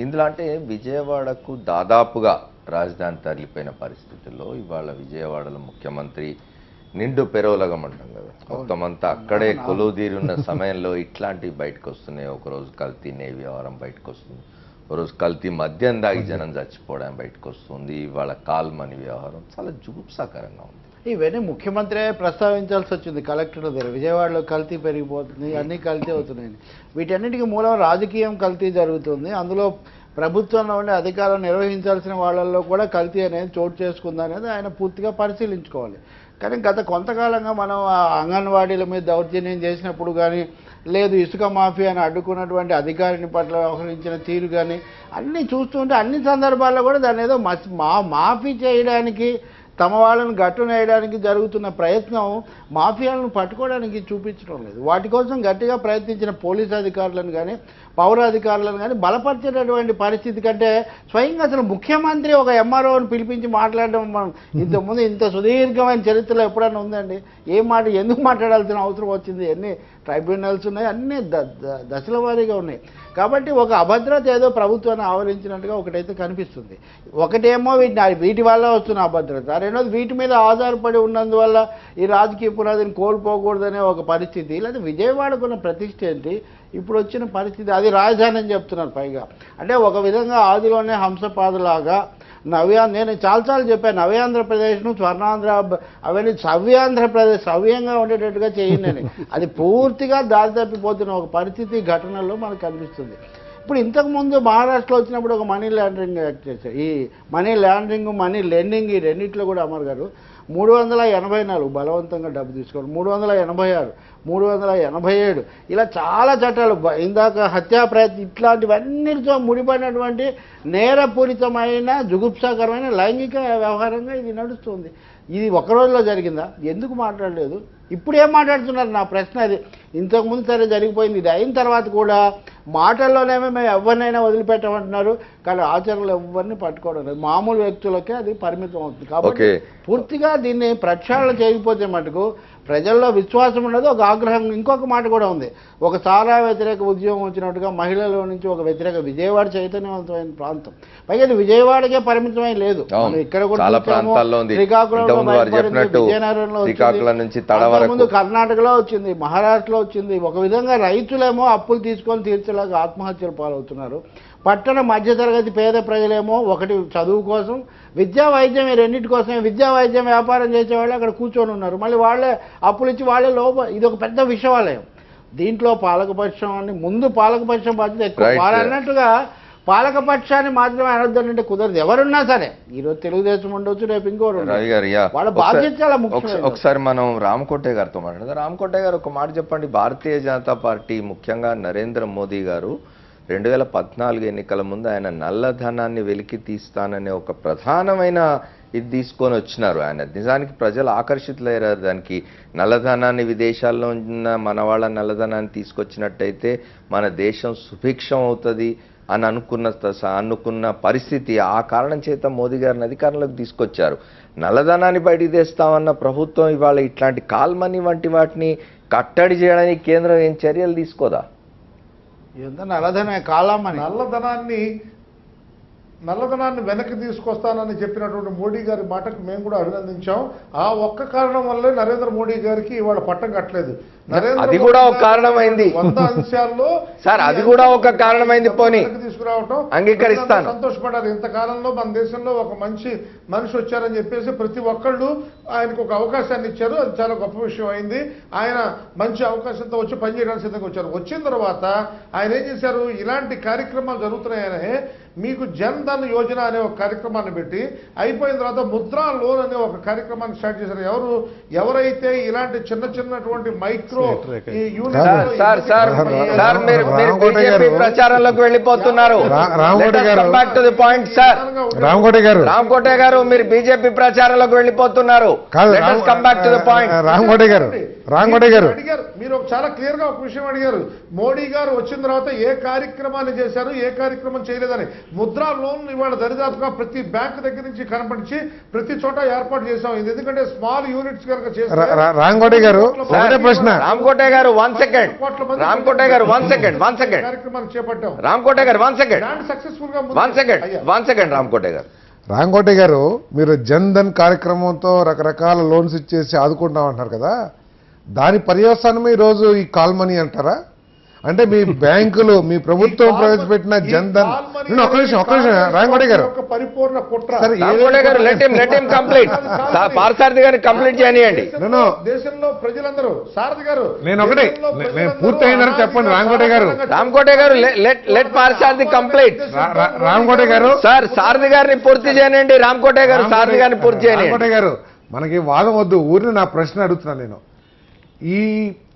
ఇందులో అంటే విజయవాడకు దాదాపుగా రాజధాని తరలిపోయిన పరిస్థితుల్లో ఇవాళ విజయవాడలో ముఖ్యమంత్రి నిండు పెరవలగమంటాం కదా, మొత్తం అంతా అక్కడే కొలువుదీరున్న సమయంలో ఇట్లాంటివి బయటకు వస్తున్నాయి. ఒకరోజు కల్తీ నెయ్యి వ్యవహారం బయటకు వస్తుంది, ఒకరోజు కల్తీ మద్యం దాగి జనం చచ్చిపోవడం బయటకు వస్తుంది. ఇవాళ కాల్ మనీ వ్యవహారం చాలా జుగుప్సాకరంగా ఉంది. ఇవన్నీ ముఖ్యమంత్రి ప్రస్తావించాల్సి వచ్చింది కలెక్టర్ దగ్గర. విజయవాడలో కల్తీ పెరిగిపోతుంది, అన్నీ కల్తీ అవుతున్నాయి. వీటన్నిటికీ మూలం రాజకీయం కల్తీ జరుగుతుంది. అందులో ప్రభుత్వంలో ఉండే అధికారం నిర్వహించాల్సిన వాళ్ళల్లో కూడా కల్తీ అనేది చోటు చేసుకుందా అనేది ఆయన పూర్తిగా పరిశీలించుకోవాలి. కానీ గత కొంతకాలంగా మనం అంగన్వాడీల మీద దౌర్జన్యం చేసినప్పుడు కానీ, లేదు ఇసుక మాఫియాని అడ్డుకున్నటువంటి అధికారిని పట్ల వ్యవహరించిన తీరు కానీ అన్నీ చూస్తుంటే అన్ని సందర్భాల్లో కూడా దాన్ని ఏదో మాఫీ చేయడానికి, తమ వాళ్ళని గట్టునేయడానికి జరుగుతున్న ప్రయత్నం మాఫియాలను పట్టుకోవడానికి చూపించడం లేదు. వాటి కోసం గట్టిగా ప్రయత్నించిన పోలీస్ అధికారులను కానీ, పౌరాధికారులను కానీ బలపరిచేటటువంటి పరిస్థితి కంటే స్వయంగా అసలు ముఖ్యమంత్రి ఒక ఎంఆర్ఓని పిలిపించి మాట్లాడడం మనం ఇంతకుముందు ఇంత సుదీర్ఘమైన చరిత్రలో ఎప్పుడైనా ఉందండి? ఎందుకు మాట్లాడాల్సిన అవసరం వచ్చింది? ఎన్ని ట్రైబ్యునల్స్ ఉన్నాయి, అన్నీ దశల వారీగా ఉన్నాయి. కాబట్టి ఒక అభద్రత ఏదో ప్రభుత్వాన్ని ఆవరించినట్టుగా ఒకటైతే కనిపిస్తుంది. ఒకటేమో వీటి వల్ల వస్తున్న అభద్రత, రెండోది వీటి మీద ఆధారపడి ఉన్నందువల్ల ఈ రాజకీయ పునాదిని కోల్పోకూడదనే ఒక పరిస్థితి. లేదా విజయవాడకున్న ప్రతిష్ఠ ఏంటి, ఇప్పుడు వచ్చిన పరిస్థితి అది రాజధాని అని చెప్తున్నారు. పైగా అంటే ఒక విధంగా ఆదిలోనే హంసపాదులాగా నేను చాలాసార్లు చెప్పాను, నవ్యాంధ్రప్రదేశ్ను స్వర్ణాంధ్ర అవన్నీ సవ్యాంధ్రప్రదేశ్ సవ్యంగా ఉండేటట్టుగా చేయండి అని. అది పూర్తిగా దారి తప్పిపోతున్న ఒక పరిస్థితి ఘటనలో మనకు కనిపిస్తుంది. ఇప్పుడు ఇంతకుముందు మహారాష్ట్రలో వచ్చినప్పుడు ఒక మనీ లాండరింగ్ యాక్ట్ చేశారు. ఈ మనీ లాండరింగ్ మనీ లెండింగ్ ఈ రెండింటిలో కూడా అమర్ గారు 384 బలవంతంగా డబ్బు తీసుకోవడం, 386, 387 ఇలా చాలా చట్టాలు, ఇందాక హత్యా ప్రయత్నం, ఇట్లాంటివన్నిటితో ముడిపడినటువంటి నేరపూరితమైన జుగుప్సాకరమైన లైంగిక వ్యవహారంగా ఇది నడుస్తుంది. ఇది ఒక రోజులో జరిగిందా? ఎందుకు మాట్లాడలేదు? ఇప్పుడు ఏం మాట్లాడుతున్నారు? నా ప్రశ్న అది. ఇంతకుముందు సరే జరిగిపోయింది, ఇది అయిన తర్వాత కూడా మాటల్లోనేమో మేము ఎవరినైనా వదిలిపెట్టమంటున్నారు, కానీ ఆచరణలో ఎవరిని పట్టుకోవడం లేదు. మామూలు వ్యక్తులకే అది పరిమితం అవుతుంది. కాబట్టి పూర్తిగా దీన్ని ప్రక్షాళన చేయకపోతే మటుకు ప్రజల్లో విశ్వాసం ఉండదు, ఒక ఆగ్రహం. ఇంకొక మాట కూడా ఉంది, ఒక సారా వ్యతిరేక ఉద్యమం వచ్చినట్టుగా మహిళల నుంచి ఒక వ్యతిరేక, విజయవాడ చైతన్యవంతమైన ప్రాంతం, పైగా ఇది విజయవాడకే పరిమితమై లేదు, ఇక్కడ కూడా శ్రీకాకుళంలో, విజయనగరంలో వచ్చింది, ముందు కర్ణాటకలో వచ్చింది, మహారాష్ట్రలో వచ్చింది. ఒక విధంగా రైతులేమో అప్పులు తీసుకొని తీర్చేలాగా ఆత్మహత్యలు పాలవుతున్నారు. పట్టణ మధ్యతరగతి పేద ప్రజలేమో ఒకటి చదువు కోసం, విద్యా వైద్యం ఈ రెండింటి కోసమే, విద్యా వైద్యం వ్యాపారం చేసేవాళ్ళు అక్కడ కూర్చొని ఉన్నారు. మళ్ళీ వాళ్ళే అప్పులు ఇచ్చి వాళ్ళే ఇది ఒక పెద్ద విషవాలయం. దీంట్లో పాలకపక్షం అని ముందు పాలకపక్షం బాధ్యత ఎక్కువ. అన్నట్టుగా పాలకపక్షాన్ని మాత్రమే అనొద్దంటే కుదరదు. ఎవరున్నా సరే, ఈరోజు తెలుగుదేశం ఉండొచ్చు, రేపు ఇంకోరు, వాళ్ళ బాధ్యత చాలా ముఖ్యం. ఒకసారి మనం రామకోటే గారితో మాట్లాడదాం. రామకోటే గారు ఒక మాట చెప్పండి. భారతీయ జనతా పార్టీ ముఖ్యంగా నరేంద్ర మోదీ గారు 2014 ఎన్నికల ముందు ఆయన నల్లధనాన్ని వెలికి తీస్తాననే ఒక ప్రధానమైన ఇది తీసుకొని వచ్చినారు. ఆయన నిజానికి ప్రజలు ఆకర్షితులయ్యారు దానికి. నల్లధనాన్ని విదేశాల్లో ఉన్న మన వాళ్ళ నల్లధనాన్ని తీసుకొచ్చినట్టయితే మన దేశం సుభిక్షం అవుతుంది అని అనుకున్న పరిస్థితి. ఆ కారణం చేత మోదీ గారిని అధికారంలోకి తీసుకొచ్చారు. నల్లధనాన్ని బయటికి తెస్తామన్న ప్రభుత్వం ఇవాళ ఇట్లాంటి కాల్మనీ వంటి వాటిని కట్టడి చేయడానికి కేంద్రం ఏం చర్యలు తీసుకోదా? నల్లధనాన్ని వెనక్కి తీసుకొస్తానని చెప్పినటువంటి మోడీ గారి మాటకు మేము కూడా అభినందించాం. ఆ ఒక్క కారణం వల్లే నరేంద్ర మోడీ గారికి ఇవాళ పట్టం కట్టలేదు. అది కూడా ఒక కారణమైంది 100 అంశాల్లో సార్, అది కూడా ఒక కారణమైంది. పోనీ తీసుకురావటం అంగీకరిస్తాను. సంతోషపడ్డారు. ఇంతకాలంలో మన దేశంలో ఒక మంచి మనిషి వచ్చారని చెప్పేసి ప్రతి ఒక్కళ్ళు ఆయనకు ఒక అవకాశాన్ని ఇచ్చారు. అది చాలా గొప్ప విషయం అయింది. ఆయన మంచి అవకాశంతో వచ్చి పనిచేయడానికి సిద్ధంగా వచ్చారు. వచ్చిన తర్వాత ఆయన ఏం చేశారు, ఇలాంటి కార్యక్రమాలు జరుగుతున్నాయనే మీకు జన్ ధన్ యోజన అనే ఒక కార్యక్రమాన్ని పెట్టి, అయిపోయిన తర్వాత ముద్రా లోన్ అనే ఒక కార్యక్రమాన్ని స్టార్ట్ చేశారు. ఎవరైతే ఇలాంటి చిన్నటువంటి మైక్రో ప్రచారంలోకి వెళ్ళిపోతున్నారు. రామకోటే గారు మీరు బీజేపీ ప్రచారంలోకి వెళ్ళిపోతున్నారు. రామకోటే గారు మీరు చాలా క్లియర్ గా ఒక విషయం అడిగారు. మోడీ గారు వచ్చిన తర్వాత ఏ కార్యక్రమాన్ని చేశారు, ఏ కార్యక్రమం చేయలేదని. ముద్రా లోన్ ఇవాళ దరిదాపుగా ప్రతి బ్యాంక్ దగ్గర నుంచి కనపడించి ప్రతి చోట ఏర్పాటు చేశాం. ఇది ఎందుకంటే స్మాల్ యూనిట్స్ కనుక చేస్తారు. రామకోటే గారు ప్రశ్న. రామకోటే గారు 1 సెకండ్. రామకోటే గారు 1 సెకండ్. కార్యక్రమాన్ని చేపట్టాం. రామకోటే గారు 1 సెకండ్. సక్సెస్ఫుల్ గా 1 సెకండ్. రామకోటే గారు, మీరు జన్ ధన్ కార్యక్రమంతో రకరకాల లోన్స్ ఇచ్చేసి ఆదుకుంటామంటున్నారు కదా, దాని పర్యవసానమే ఈరోజు ఈ కాల్ మనీ అంటారా? అంటే మీ బ్యాంకులు, మీ ప్రభుత్వం ప్రవేశపెట్టిన జన్ ధన్, ఒక్క నిమిషం రామకోటే గారు, పరిపూర్ణ కుట్ర. పార్సారథి గారిని కంప్లీట్ చేయనియండి. దేశంలో ప్రజలందరూ సారథి గారు, నేను ఒకటే పూర్తయిందని చెప్పండి. రామకోటే గారు లెట్ పార్సారథి కంప్లీట్. రామకోటే గారు సారథి గారిని పూర్తి చేయనండి. రామకోటే గారు సారథి గారిని పూర్తి చేయండి. రామకోటే గారు, మనకి వాదం వద్దు, ఊరిని నా ప్రశ్న అడుగుతున్నాను నేను. ఈ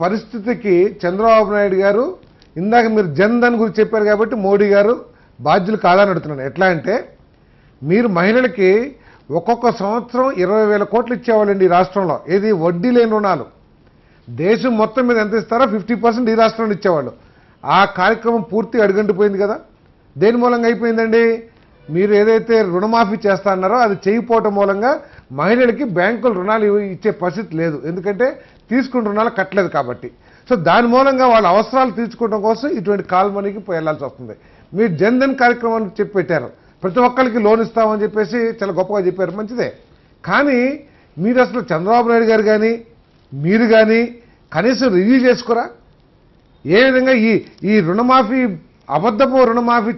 పరిస్థితికి చంద్రబాబు నాయుడు గారు, ఇందాక మీరు జన్ ధన్ గురించి చెప్పారు కాబట్టి మోడీ గారు బాధ్యులు కాదని అడుగుతున్నాను. ఎట్లా అంటే, మీరు మహిళలకి ఒక్కొక్క సంవత్సరం 20,000 కోట్లు ఇచ్చేవాళ్ళండి ఈ రాష్ట్రంలో. ఏది వడ్డీ లేని రుణాలు. దేశం మొత్తం మీద ఎంత ఇస్తారో 50% ఈ రాష్ట్రంలో ఇచ్చేవాళ్ళు. ఆ కార్యక్రమం పూర్తిగా అడుగంటిపోయింది కదా. దేని మూలంగా అయిపోయిందండి? మీరు ఏదైతే రుణమాఫీ చేస్తా అన్నారో అది చేయకపోవటం మూలంగా మహిళలకి బ్యాంకులు రుణాలు ఇచ్చే పరిస్థితి లేదు. ఎందుకంటే తీసుకున్న రుణాలు కట్టలేదు కాబట్టి. సో దాని మూలంగా వాళ్ళ అవసరాలు తీర్చుకోవడం కోసం ఇటువంటి కాల్ మనీకి వెళ్ళాల్సి వస్తుంది. మీరు జన్ ధన్ కార్యక్రమాన్ని చెప్పి పెట్టారు, ప్రతి ఒక్కరికి లోన్ ఇస్తామని చెప్పేసి చాలా గొప్పగా చెప్పారు, మంచిదే. కానీ మీరు అసలు చంద్రబాబు నాయుడు గారు కానీ మీరు కానీ కనీసం రివ్యూ చేసుకోరా? ఏ విధంగా ఈ రుణమాఫీ, అబద్ధపు రుణమాఫీ